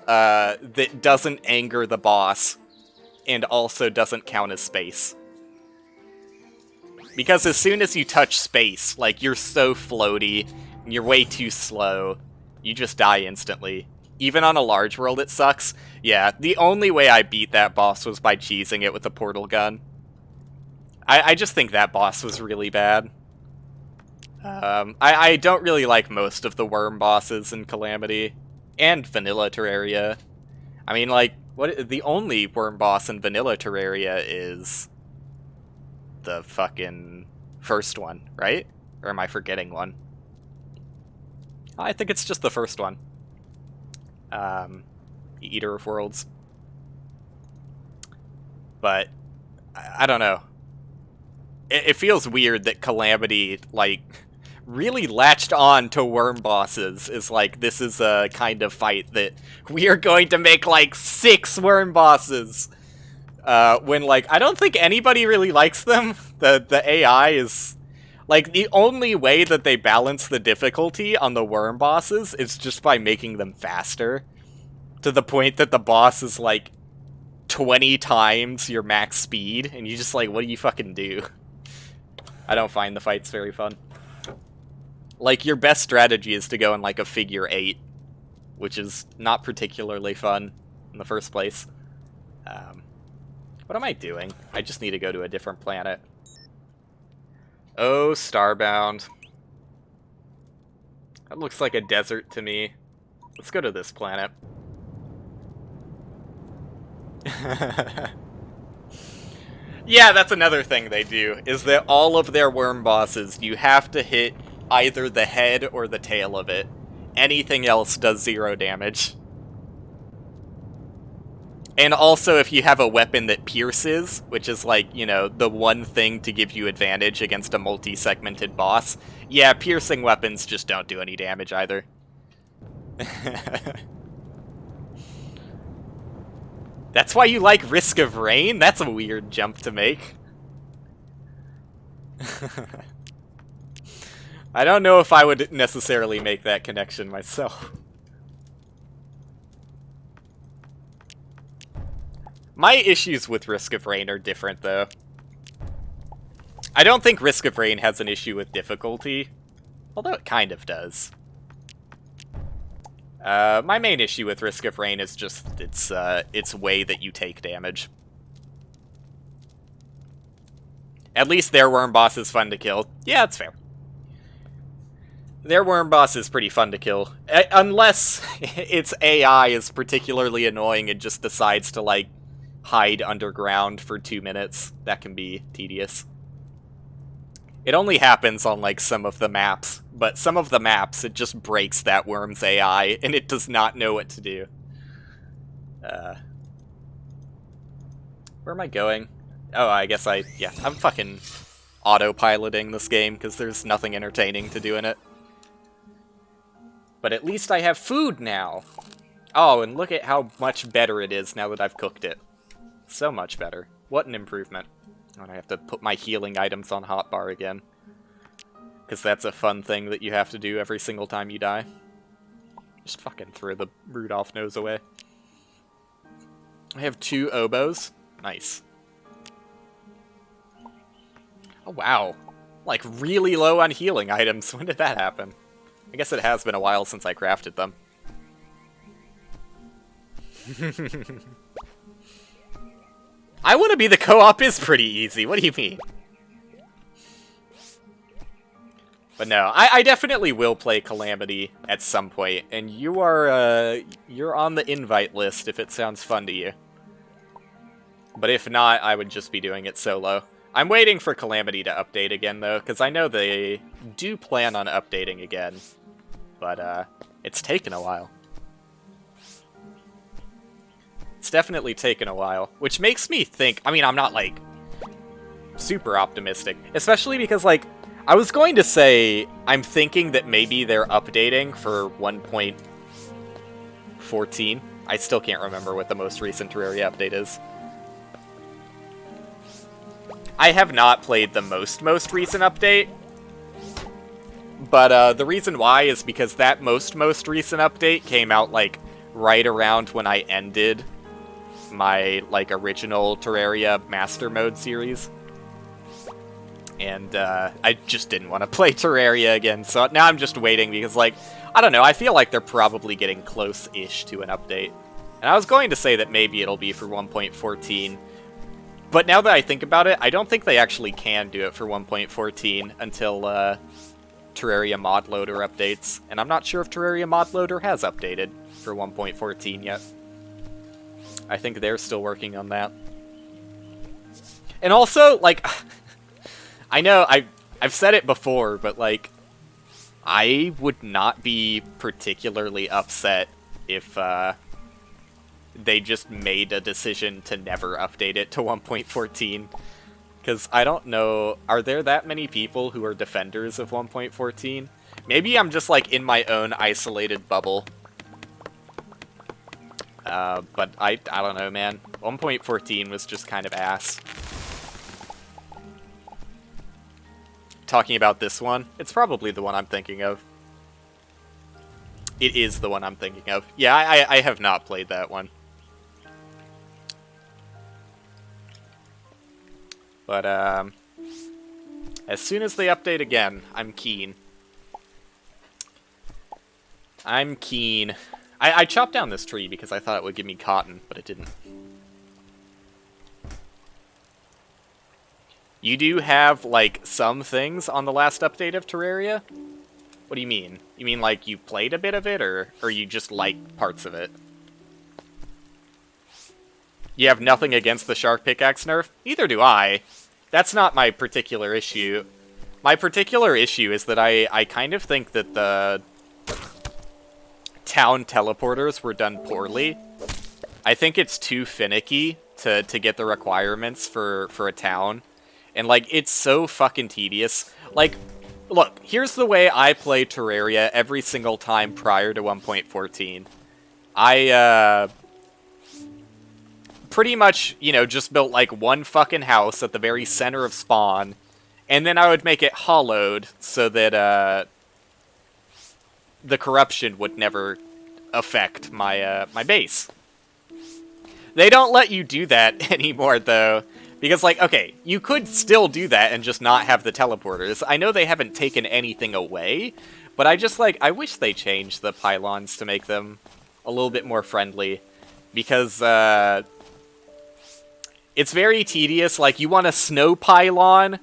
that doesn't anger the boss, and also doesn't count as space. Because as soon as you touch space, like, you're so floaty, and you're way too slow, you just die instantly. Even on a large world it sucks. Yeah, the only way I beat that boss was by cheesing it with a portal gun. I just think that boss was really bad. I don't really like most of the worm bosses in Calamity, and Vanilla Terraria. I mean, like, the only worm boss in Vanilla Terraria is the fucking first one, right? Or am I forgetting one? I think it's just the first one. Eater of Worlds. But, I don't know. It feels weird that Calamity, like, really latched on to worm bosses. Is like, this is a kind of fight that we are going to make, like, 6 worm bosses. When, like, I don't think anybody really likes them. The AI is, like, the only way that they balance the difficulty on the worm bosses is just by making them faster. To the point that the boss is like 20 times your max speed, and you just like, what do you fucking do? I don't find the fights very fun. Like, your best strategy is to go in like a figure 8, which is not particularly fun in the first place. What am I doing? I just need to go to a different planet. Oh, Starbound. That looks like a desert to me. Let's go to this planet. Yeah, that's another thing they do, is that all of their worm bosses, you have to hit either the head or the tail of it. Anything else does 0 damage. And also, if you have a weapon that pierces, which is like, you know, the one thing to give you advantage against a multi-segmented boss, yeah, piercing weapons just don't do any damage either. That's why you like Risk of Rain? That's a weird jump to make. I don't know if I would necessarily make that connection myself. My issues with Risk of Rain are different, though. I don't think Risk of Rain has an issue with difficulty, although it kind of does. My main issue with Risk of Rain is just its way that you take damage. At least their worm boss is fun to kill. Yeah, that's fair. Their worm boss is pretty fun to kill. Unless its AI is particularly annoying and just decides to, like, hide underground for 2 minutes. That can be tedious. It only happens on, like, some of the maps, but some of the maps, it just breaks that worm's AI, and it does not know what to do. Where am I going? Oh, I guess yeah, I'm fucking autopiloting this game, because there's nothing entertaining to do in it. But at least I have food now! Oh, and look at how much better it is now that I've cooked it. So much better. What an improvement. And I have to put my healing items on hotbar again. Because that's a fun thing that you have to do every single time you die. Just fucking throw the Rudolph nose away. I have 2 oboes. Nice. Oh, wow. Like, really low on healing items. When did that happen? I guess it has been a while since I crafted them. I want to be the co-op is pretty easy. What do you mean? But no, I definitely will play Calamity at some point, and you're on the invite list if it sounds fun to you. But if not, I would just be doing it solo. I'm waiting for Calamity to update again, though, because I know they do plan on updating again. But, it's taken a while. It's definitely taken a while, which makes me think, I mean, I'm not, like, super optimistic, especially because, like, I was going to say, I'm thinking that maybe they're updating for 1.14. I still can't remember what the most recent Terraria update is. I have not played the most recent update, but the reason why is because that most recent update came out, like, right around when I ended my, like, original Terraria Master Mode series. And, I just didn't want to play Terraria again, so now I'm just waiting because, like, I don't know, I feel like they're probably getting close-ish to an update. And I was going to say that maybe it'll be for 1.14, but now that I think about it, I don't think they actually can do it for 1.14 until, Terraria Mod Loader updates, and I'm not sure if Terraria Mod Loader has updated for 1.14 yet. I think they're still working on that. And also, like, I know I've said it before, but, like, I would not be particularly upset if they just made a decision to never update it to 1.14. Because I don't know, are there that many people who are defenders of 1.14? Maybe I'm just, like, in my own isolated bubble. But I don't know, man. 1.14 was just kind of ass. Talking about this one, it's probably the one I'm thinking of. It is the one I'm thinking of. Yeah, I have not played that one. But, as soon as they update again, I'm keen. I'm keen. I chopped down this tree because I thought it would give me cotton, but it didn't. You do have, like, some things on the last update of Terraria? What do you mean? You mean, like, you played a bit of it, or you just like parts of it? You have nothing against the Shark Pickaxe nerf? Neither do I. That's not my particular issue. My particular issue is that I kind of think that the town teleporters were done poorly. I think it's too finicky to get the requirements for a town. And, like, it's so fucking tedious. Like, look, here's the way I play Terraria every single time prior to 1.14. I, pretty much, you know, just built, like, one fucking house at the very center of spawn, and then I would make it hollowed so that, the corruption would never affect my, my base. They don't let you do that anymore, though. Because, like, okay, you could still do that and just not have the teleporters. I know they haven't taken anything away, but I just, like, I wish they changed the pylons to make them a little bit more friendly. Because, it's very tedious. Like, you want a snow pylon,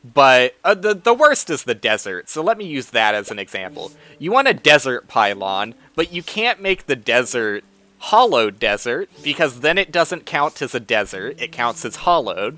but the worst is the desert. So let me use that as an example. You want a desert pylon, but you can't make the desert hollowed desert, because then it doesn't count as a desert, it counts as hollowed.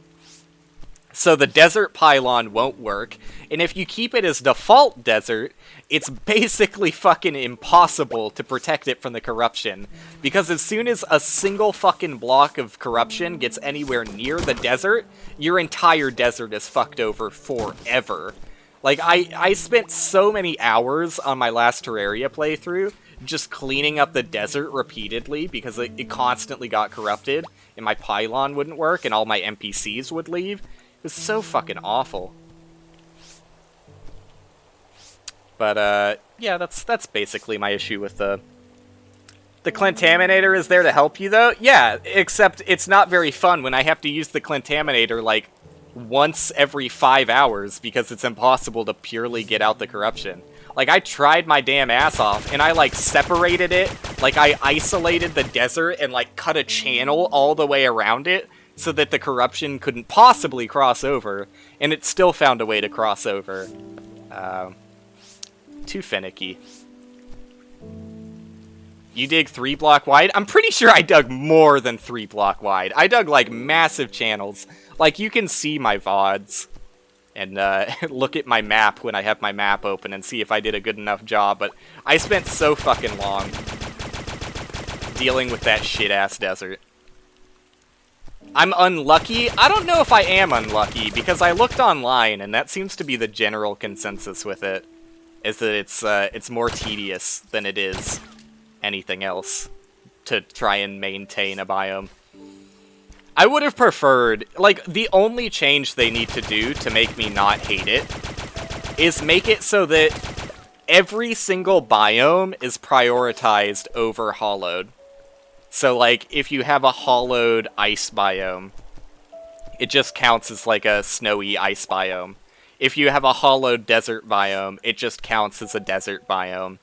So the desert pylon won't work, and if you keep it as default desert, it's basically fucking impossible to protect it from the corruption. Because as soon as a single fucking block of corruption gets anywhere near the desert, your entire desert is fucked over forever. Like, I spent so many hours on my last Terraria playthrough just cleaning up the desert repeatedly because it constantly got corrupted, and my pylon wouldn't work, and all my NPCs would leave. It was so fucking awful. But, yeah, that's basically my issue with the Clantaminator is there to help you, though? Yeah, except it's not very fun when I have to use the Clantaminator, like, once every 5 hours because it's impossible to purely get out the corruption. Like, I tried my damn ass off, and I, like, separated it. Like, I isolated the desert and, like, cut a channel all the way around it so that the corruption couldn't possibly cross over, and it still found a way to cross over. Too finicky. You dig 3 block wide? I'm pretty sure I dug more than 3 block wide. I dug, like, massive channels. Like, you can see my VODs. And look at my map when I have my map open and see if I did a good enough job, but I spent so fucking long dealing with that shit-ass desert. I'm unlucky? I don't know if I am unlucky, because I looked online, and that seems to be the general consensus with it, is that it's more tedious than it is anything else to try and maintain a biome. I would have preferred, like, the only change they need to do to make me not hate it is make it so that every single biome is prioritized over hollowed. So, like, if you have a hollowed ice biome, it just counts as, like, a snowy ice biome. If you have a hollowed desert biome, it just counts as a desert biome.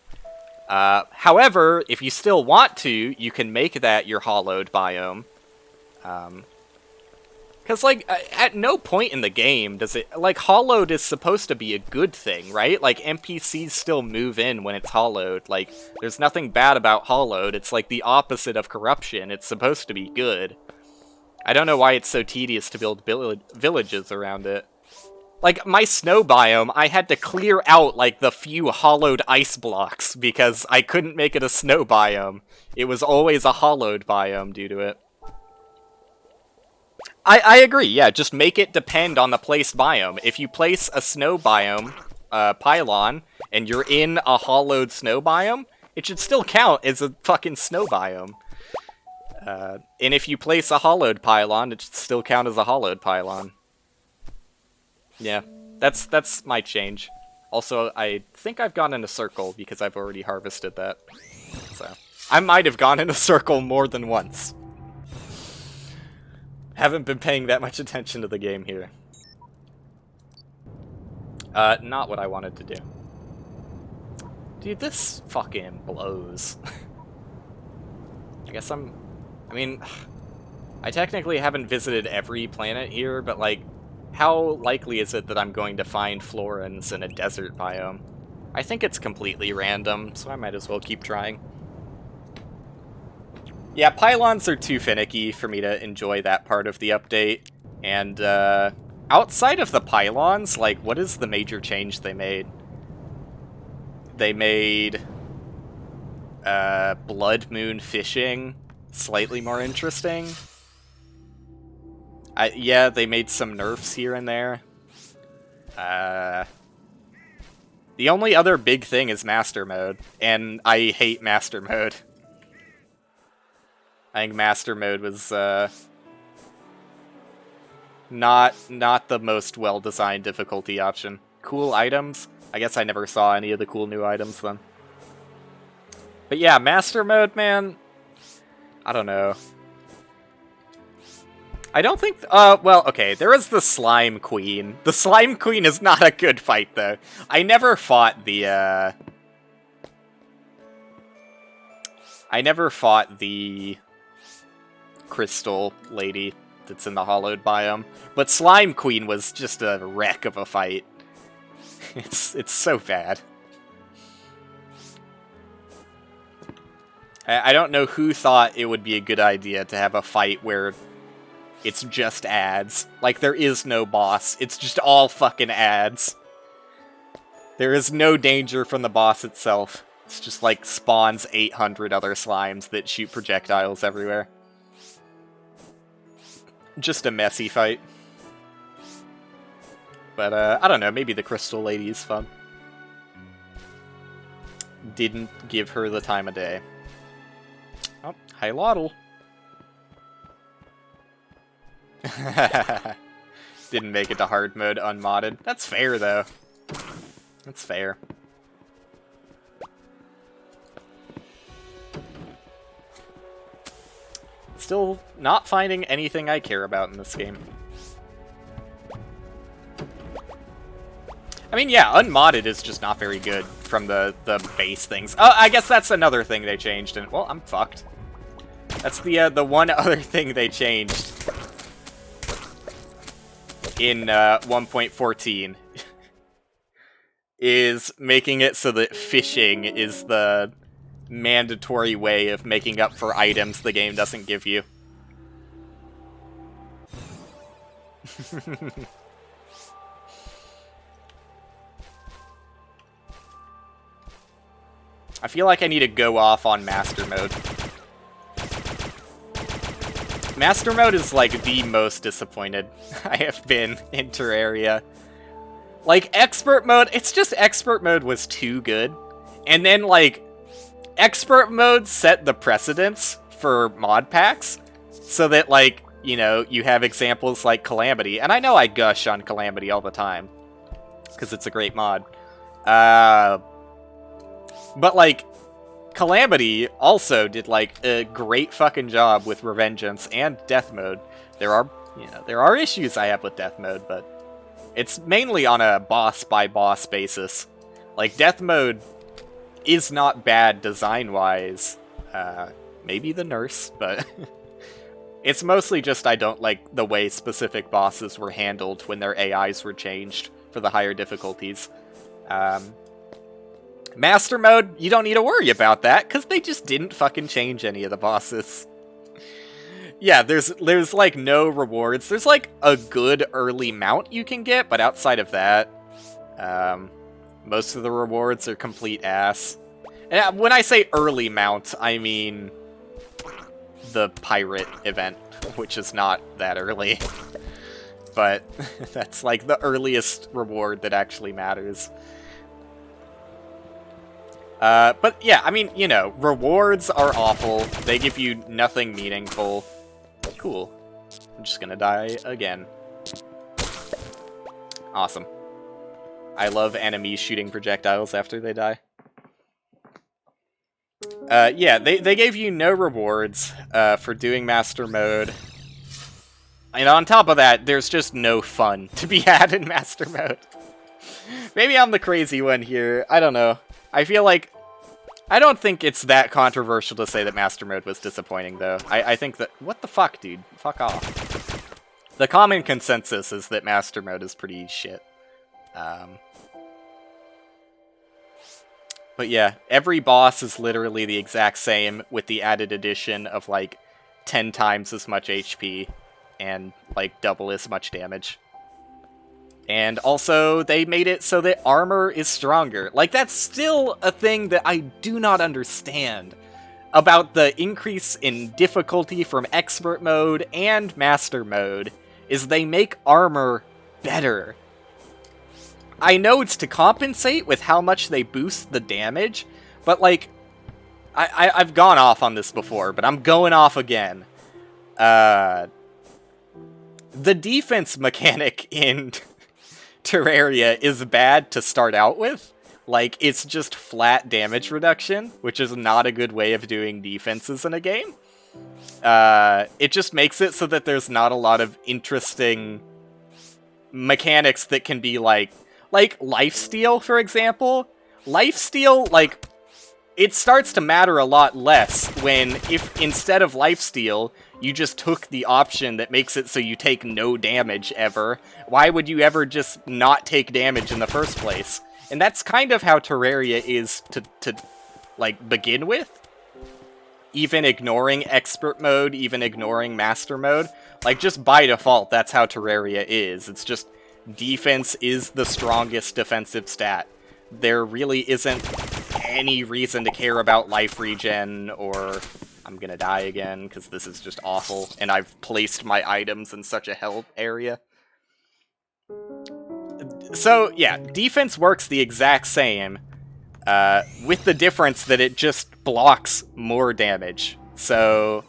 However, if you still want to, you can make that your hollowed biome. Because, like, at no point in the game does it... Like, hollowed is supposed to be a good thing, right? Like, NPCs still move in when it's hollowed. Like, there's nothing bad about hollowed. It's, like, the opposite of corruption. It's supposed to be good. I don't know why it's so tedious to build villages around it. Like, my snow biome, I had to clear out, like, the few hollowed ice blocks because I couldn't make it a snow biome. It was always a hollowed biome due to it. I agree, yeah, just make it depend on the placed biome. If you place a snow biome, pylon, and you're in a hollowed snow biome, it should still count as a fucking snow biome. And if you place a hollowed pylon, it should still count as a hollowed pylon. Yeah, that's my change. Also, I think I've gone in a circle because I've already harvested that. So, I might have gone in a circle more than once. Haven't been paying that much attention to the game here. Not what I wanted to do. Dude, this fucking blows. I mean, I technically haven't visited every planet here, but, like, how likely is it that I'm going to find Florins in a desert biome? I think it's completely random, so I might as well keep trying. Yeah, pylons are too finicky for me to enjoy that part of the update. And, outside of the pylons, like, what is the major change they made? They made Blood Moon fishing slightly more interesting. Yeah, they made some nerfs here and there. The only other big thing is Master Mode, and I hate Master Mode. I think Master Mode was not the most well-designed difficulty option. Cool items? I guess I never saw any of the cool new items then. But yeah, Master Mode, man, I don't know. I don't think... well, okay, there is the Slime Queen. The Slime Queen is not a good fight, though. I never fought the, I never fought the Crystal Lady that's in the Hollowed biome. But Slime Queen was just a wreck of a fight. It's so bad. I don't know who thought it would be a good idea to have a fight where it's just ads. Like, there is no boss. It's just all fucking ads. There is no danger from the boss itself. It's just, like, spawns 800 other slimes that shoot projectiles everywhere. Just a messy fight. But, I don't know, maybe the Crystal Lady is fun. Didn't give her the time of day. Oh, hi, Lottle. Didn't make it to hard mode unmodded. That's fair, though. That's fair. Still not finding anything I care about in this game. I mean, yeah, unmodded is just not very good from the base things. Oh, I guess that's another thing they changed. And well, I'm fucked. That's the one other thing they changed in 1.14 is making it so that fishing is the mandatory way of making up for items the game doesn't give you. I feel like I need to go off on Master Mode. Master Mode is, like, the most disappointed I have been in Terraria. Like, Expert Mode, it's just Expert Mode was too good. And then, like, Expert Mode set the precedence for mod packs. So that, like, you know, you have examples like Calamity. And I know I gush on Calamity all the time. Because it's a great mod. But, like, Calamity also did, like, a great fucking job with Revengeance and Death Mode. There are issues I have with Death Mode, but it's mainly on a boss-by-boss basis. Like, Death Mode is not bad design-wise. Maybe the nurse, but it's mostly just I don't like the way specific bosses were handled when their AIs were changed for the higher difficulties. Master Mode, you don't need to worry about that, because they just didn't fucking change any of the bosses. Yeah, there's like no rewards. There's like a good early mount you can get, but outside of that, most of the rewards are complete ass. And when I say early mount, I mean the pirate event, which is not that early. But that's like the earliest reward that actually matters. But yeah, I mean, you know, rewards are awful. They give you nothing meaningful. Cool. I'm just gonna die again. Awesome. I love enemies shooting projectiles after they die. Yeah, they gave you no rewards for doing Master Mode. And on top of that, there's just no fun to be had in Master Mode. Maybe I'm the crazy one here. I don't know. I feel like... I don't think it's that controversial to say that Master Mode was disappointing, though. I think that... What the fuck, dude? Fuck off. The common consensus is that Master Mode is pretty shit. But yeah, every boss is literally the exact same with the added addition of, like, 10 times as much HP and, like, double as much damage. And also, they made it so that armor is stronger. Like, that's still a thing that I do not understand about the increase in difficulty from Expert Mode and Master Mode, is they make armor better. I know it's to compensate with how much they boost the damage, but, like, I've gone off on this before, but I'm going off again. The defense mechanic in Terraria is bad to start out with. Like, it's just flat damage reduction, which is not a good way of doing defenses in a game. It just makes it so that there's not a lot of interesting mechanics that can be, like lifesteal, for example. Lifesteal, like, it starts to matter a lot less when, if instead of lifesteal, you just took the option that makes it so you take no damage ever. Why would you ever just not take damage in the first place? And that's kind of how Terraria is to like, begin with. Even ignoring Expert Mode, even ignoring Master Mode. Like, just by default, that's how Terraria is. It's just defense is the strongest defensive stat. There really isn't any reason to care about life regen, or I'm gonna die again, because this is just awful, and I've placed my items in such a hell area. So, yeah, defense works the exact same, with the difference that it just blocks more damage. So,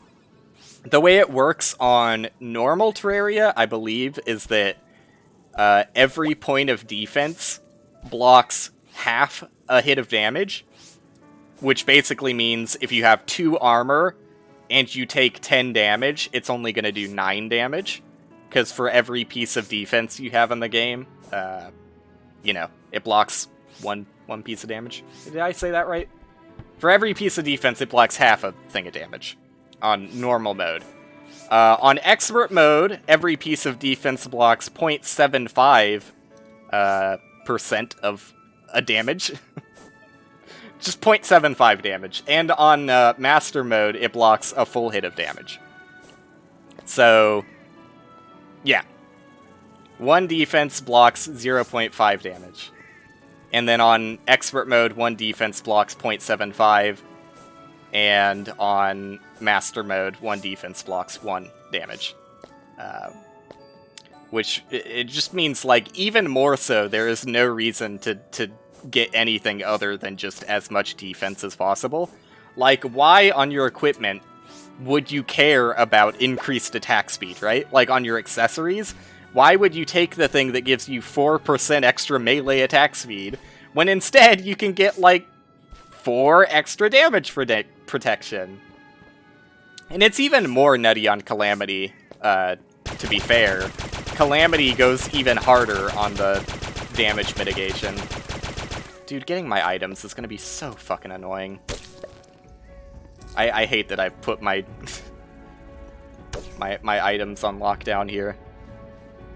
the way it works on normal Terraria, I believe, is that every point of defense blocks half a hit of damage, which basically means if you have 2 armor and you take 10 damage, it's only going to do 9 damage, because for every piece of defense you have in the game, you know, it blocks one piece of damage. Did I say that right? For every piece of defense, it blocks half a thing of damage on normal mode. On Expert Mode, every piece of defense blocks 0.75% of a damage. Just 0.75 damage. And on Master Mode, it blocks a full hit of damage. So, yeah. One defense blocks 0.5 damage. And then on Expert Mode, one defense blocks 0.75. And on Master Mode, one defense blocks 1 damage. Which, it just means, like, even more so, there is no reason to get anything other than just as much defense as possible. Like, why on your equipment would you care about increased attack speed, right? Like, on your accessories, why would you take the thing that gives you 4% extra melee attack speed, when instead you can get, like, 4 extra damage protection? And it's even more nutty on Calamity, to be fair. Calamity goes even harder on the damage mitigation. Dude, getting my items is gonna be so fucking annoying. I hate that I've put my my items on lockdown here.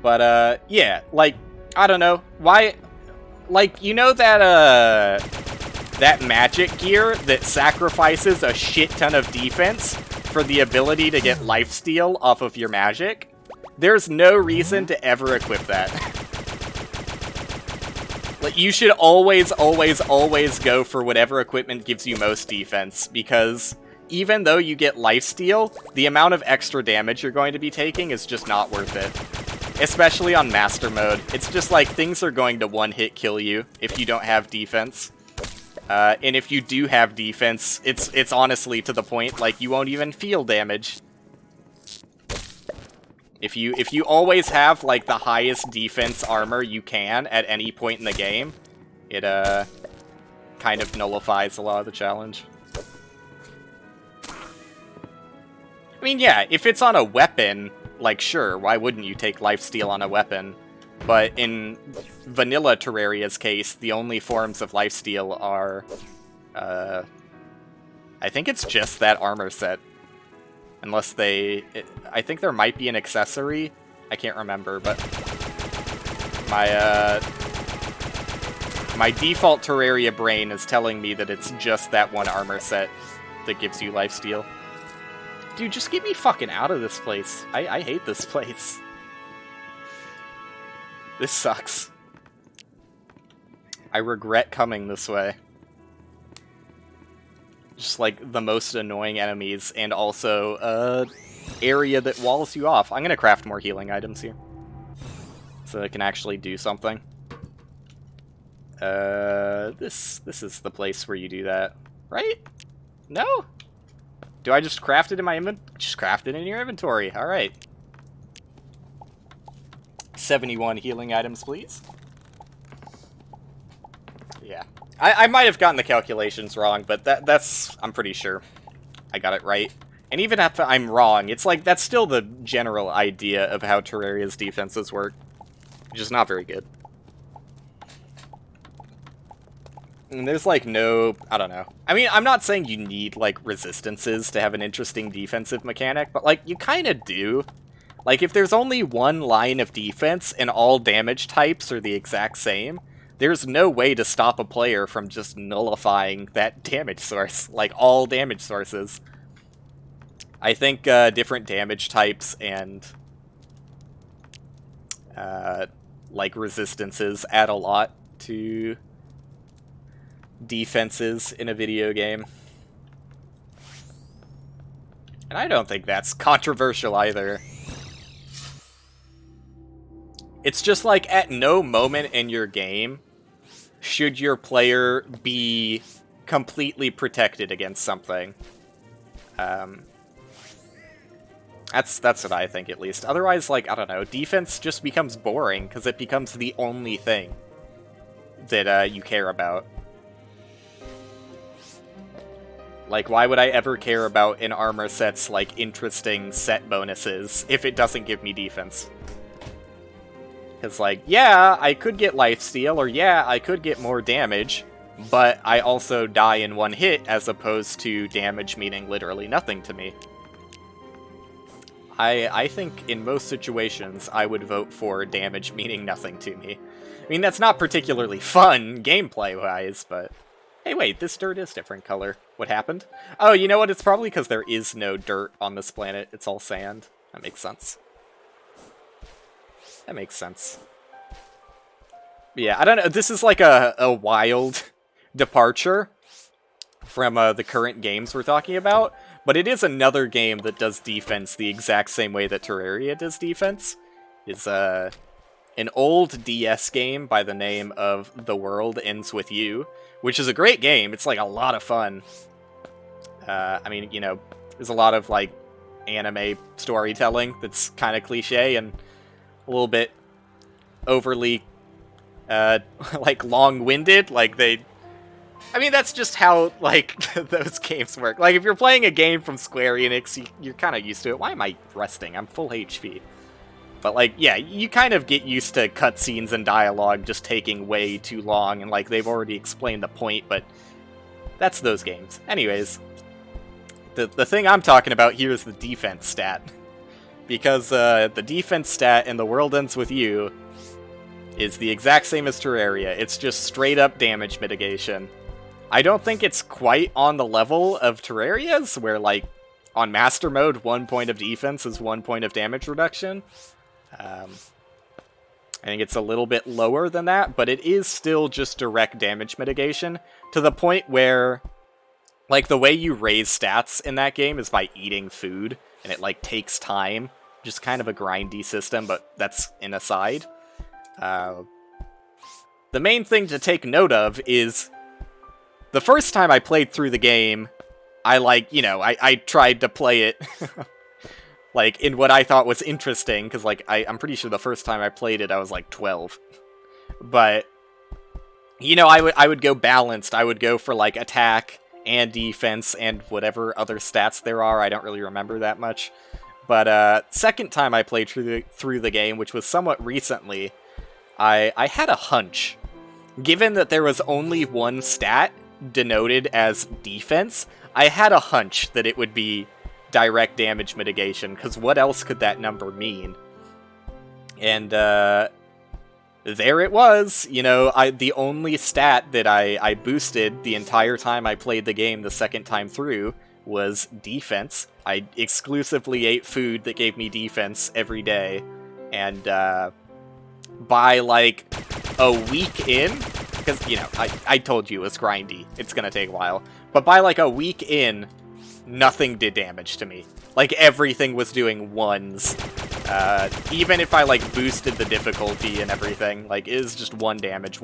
But, yeah, like, I don't know. Why, like, you know that, that magic gear that sacrifices a shit ton of defense for the ability to get lifesteal off of your magic? There's no reason to ever equip that. Like, you should always, always, always go for whatever equipment gives you most defense, because even though you get lifesteal, the amount of extra damage you're going to be taking is just not worth it. Especially on Master Mode. It's just like, things are going to one-hit kill you if you don't have defense. And if you do have defense, it's honestly to the point, like, you won't even feel damage. If you always have, like, the highest defense armor you can at any point in the game, it, kind of nullifies a lot of the challenge. I mean, yeah, if it's on a weapon, like, sure, why wouldn't you take lifesteal on a weapon? But in vanilla Terraria's case, the only forms of lifesteal are, I think it's just that armor set. Unless I think there might be an accessory. I can't remember, but my default Terraria brain is telling me that it's just that one armor set that gives you lifesteal. Dude, just get me fucking out of this place. I hate this place. This sucks. I regret coming this way. Just, like, the most annoying enemies, and also, area that walls you off. I'm gonna craft more healing items here. So that I can actually do something. This is the place where you do that. Right? No? Do I just craft it in my inventory? Just craft it in your inventory. Alright. 71 healing items, please. Yeah. I might have gotten the calculations wrong, but that's... I'm pretty sure I got it right. And even if I'm wrong, it's like, that's still the general idea of how Terraria's defenses work. Which is not very good. And there's, like, no... I don't know. I mean, I'm not saying you need, like, resistances to have an interesting defensive mechanic, but, like, you kind of do. Like, if there's only one line of defense and all damage types are the exact same, there's no way to stop a player from just nullifying that damage source. Like, all damage sources. I think different damage types and, like, resistances add a lot to defenses in a video game. And I don't think that's controversial either. It's just like, at no moment in your game should your player be completely protected against something. That's what I think, at least. Otherwise, like, I don't know, defense just becomes boring, because it becomes the only thing that you care about. Like, why would I ever care about an armor set's, like, interesting set bonuses if it doesn't give me defense? Because, like, yeah, I could get lifesteal, or yeah, I could get more damage, but I also die in one hit, as opposed to damage meaning literally nothing to me. I think in most situations, I would vote for damage meaning nothing to me. I mean, that's not particularly fun, gameplay-wise, but... Hey, wait, this dirt is different color. What happened? Oh, you know what? It's probably because there is no dirt on this planet. It's all sand. That makes sense. That makes sense. Yeah, I don't know. This is like a wild departure from the current games we're talking about, but it is another game that does defense the exact same way that Terraria does defense. It's an old DS game by the name of The World Ends With You, which is a great game. It's like a lot of fun. I mean, you know, there's a lot of like anime storytelling that's kind of cliche and a little bit overly like long-winded. Like I mean, that's just how like those games work. Like if you're playing a game from Square Enix, you're kind of used to it. Why am I resting? I'm full HP. But like, yeah, you kind of get used to cutscenes and dialogue just taking way too long, and like they've already explained the point, but that's those games. Anyways, the thing I'm talking about here is the defense stat. Because the defense stat in The World Ends With You is the exact same as Terraria. It's just straight up damage mitigation. I don't think it's quite on the level of Terraria's, where like on Master Mode, 1 point of defense is 1 point of damage reduction. I think it's a little bit lower than that, but it is still just direct damage mitigation, to the point where, like, the way you raise stats in that game is by eating food, and it, like, takes time. Just kind of a grindy system, but that's an aside. The main thing to take note of is, the first time I played through the game, I, like, you know, I tried to play it Like, in what I thought was interesting, because, like, I'm pretty sure the first time I played it, I was, like, 12. But, you know, I would go balanced. I would go for, like, attack and defense and whatever other stats there are. I don't really remember that much. But, second time I played through the game, which was somewhat recently, I had a hunch. Given that there was only one stat denoted as defense, I had a hunch that it would be direct damage mitigation, because what else could that number mean? And, there it was. You know, the only stat that I boosted the entire time I played the game the second time through was defense. I exclusively ate food that gave me defense every day, and, by, like, a week in, because, you know, I told you it was grindy, it's gonna take a while, but by, like, a week in, nothing did damage to me. Like, everything was doing ones. Even if I, like, boosted the difficulty and everything, like, it is just one damage.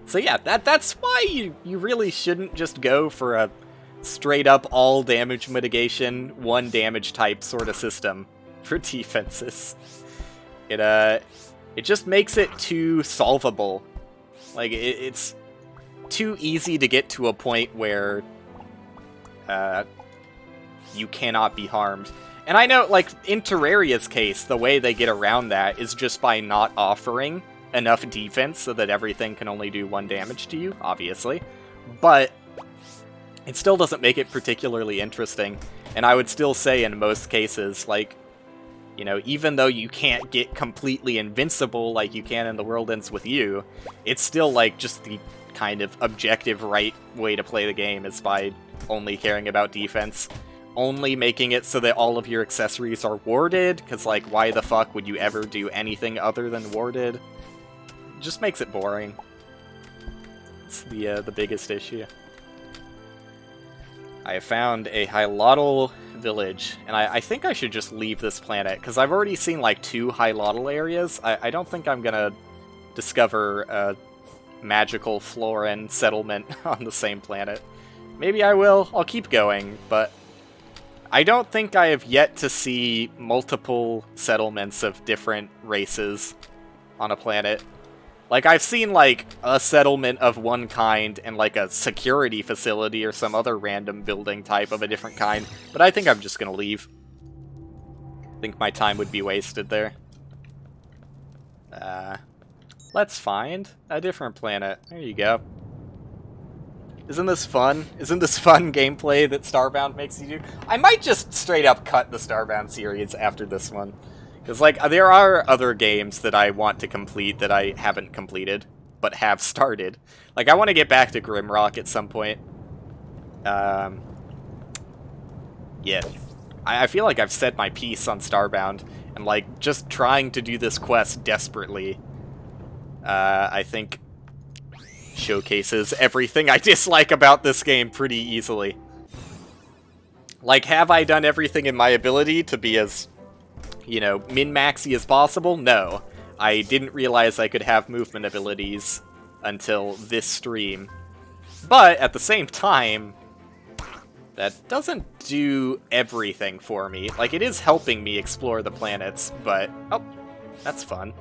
So yeah, that's why you really shouldn't just go for a straight-up all damage mitigation, one damage type sort of system for defenses. It just makes it too solvable. Like, it's too easy to get to a point where you cannot be harmed. And I know, like, in Terraria's case, the way they get around that is just by not offering enough defense so that everything can only do one damage to you, obviously. But it still doesn't make it particularly interesting. And I would still say in most cases, like, you know, even though you can't get completely invincible like you can in The World Ends With You, it's still, like, just the kind of objective right way to play the game is by only caring about defense. Only making it so that all of your accessories are warded, because, like, why the fuck would you ever do anything other than warded? It just makes it boring. It's the biggest issue. I have found a Hylotl village, and I think I should just leave this planet, because I've already seen, like, 2 Hylotl areas. I don't think I'm gonna discover a magical Floran settlement on the same planet. Maybe I will. I'll keep going, but I don't think I have yet to see multiple settlements of different races on a planet. Like, I've seen, like, a settlement of one kind and, like, a security facility or some other random building type of a different kind, but I think I'm just gonna leave. I think my time would be wasted there. Let's find a different planet. There you go. Isn't this fun? Isn't this fun gameplay that Starbound makes you do? I might just straight up cut the Starbound series after this one. Because, like, there are other games that I want to complete that I haven't completed, but have started. Like, I want to get back to Grimrock at some point. Yeah. I feel like I've said my piece on Starbound, and, like, just trying to do this quest desperately, I think showcases everything I dislike about this game pretty easily. Like, have I done everything in my ability to be as, you know, min-maxy as possible? No. I didn't realize I could have movement abilities until this stream. But, at the same time, that doesn't do everything for me. Like, it is helping me explore the planets, but... Oh, that's fun.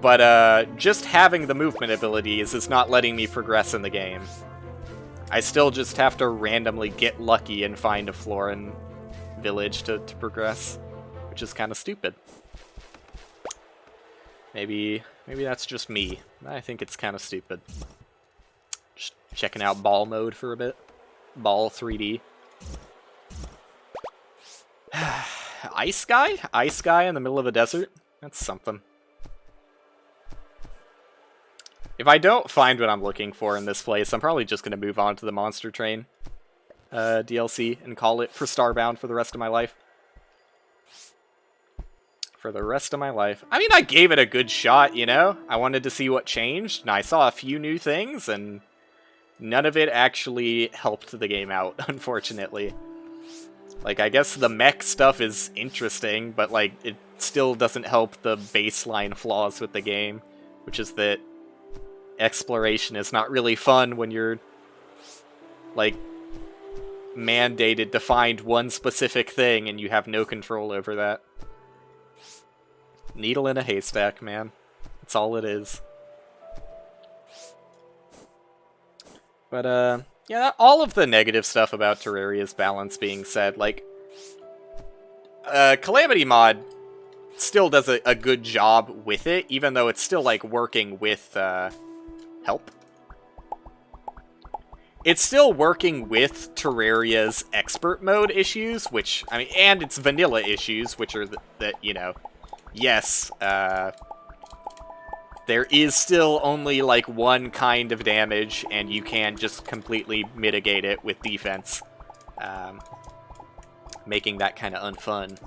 But, just having the movement abilities is not letting me progress in the game. I still just have to randomly get lucky and find a Floran village to progress, which is kind of stupid. Maybe that's just me. I think it's kind of stupid. Just checking out ball mode for a bit. Ball 3D. Ice guy? Ice guy in the middle of a desert? That's something. If I don't find what I'm looking for in this place, I'm probably just going to move on to the Monster Train DLC and call it for Starbound for the rest of my life. For the rest of my life. I mean, I gave it a good shot, you know? I wanted to see what changed, and I saw a few new things, and none of it actually helped the game out, unfortunately. Like, I guess the mech stuff is interesting, but, like, it still doesn't help the baseline flaws with the game, which is that exploration is not really fun when you're, like, mandated to find one specific thing and you have no control over that. Needle in a haystack, man. That's all it is. But, yeah, all of the negative stuff about Terraria's balance being said, like, Calamity Mod still does a good job with it, even though it's still, like, working with, help. It's still working with Terraria's expert mode issues, which, I mean, and its vanilla issues, which are that, you know, yes, there is still only, like, one kind of damage, and you can just completely mitigate it with defense, making that kind of unfun.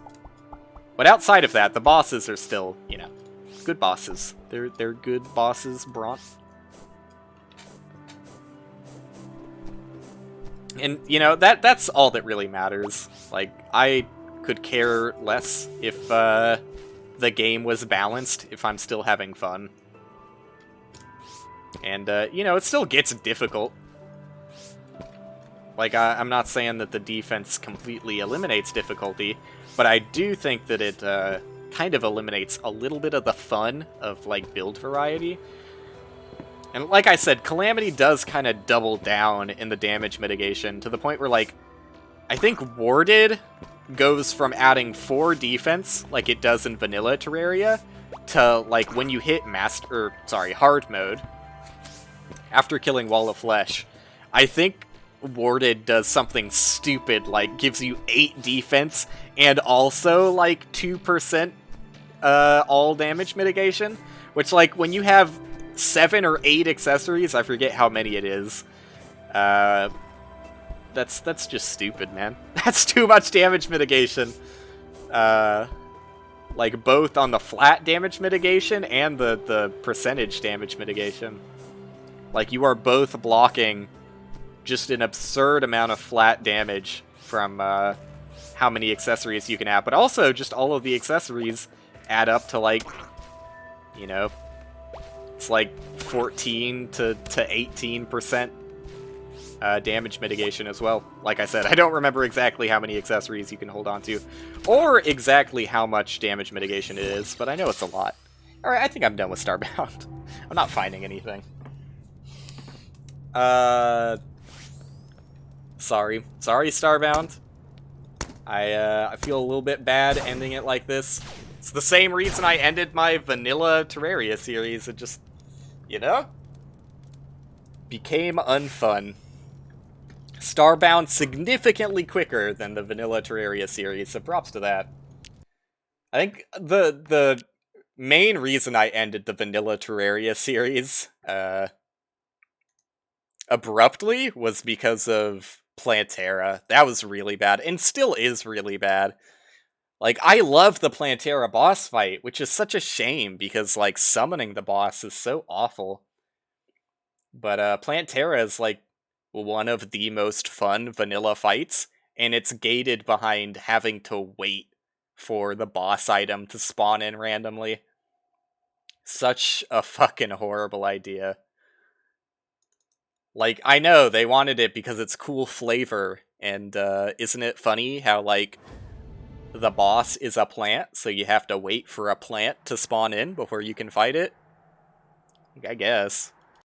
But outside of that, the bosses are still, you know, good bosses. They're good bosses, Bront. And, you know, that's all that really matters. Like, I could care less if, the game was balanced, if I'm still having fun. And, you know, it still gets difficult. Like, I'm not saying that the defense completely eliminates difficulty, but I do think that it, kind of eliminates a little bit of the fun of, like, build variety. And like I said, Calamity does kind of double down in the damage mitigation, to the point where, like, I think Warded goes from adding 4 defense, like it does in Vanilla Terraria, to, like, when you hit hard mode, after killing Wall of Flesh, I think Warded does something stupid, like, gives you 8 defense, and also, like, 2%, all damage mitigation, which, like, when you have 7 or 8 accessories, I forget how many it is, that's just stupid, man. That's too much damage mitigation. Like, both on the flat damage mitigation and the percentage damage mitigation. Like, you are both blocking just an absurd amount of flat damage from, how many accessories you can add. But also, just all of the accessories add up to, like, you know, it's like 14 to 18% damage mitigation as well. Like I said, I don't remember exactly how many accessories you can hold on to, or exactly how much damage mitigation it is, but I know it's a lot. Alright, I think I'm done with Starbound. I'm not finding anything. Sorry, Starbound. I feel a little bit bad ending it like this. It's the same reason I ended my Vanilla Terraria series. It just, you know, became unfun. Starbound significantly quicker than the Vanilla Terraria series, so props to that. I think the main reason I ended the Vanilla Terraria series abruptly was because of Plantera. That was really bad, and still is really bad. Like, I love the Plantera boss fight, which is such a shame, because, like, summoning the boss is so awful. But, Plantera is, like, one of the most fun vanilla fights, and it's gated behind having to wait for the boss item to spawn in randomly. Such a fucking horrible idea. Like, I know, they wanted it because it's cool flavor, and, isn't it funny how, like, the boss is a plant, so you have to wait for a plant to spawn in before you can fight it? I guess.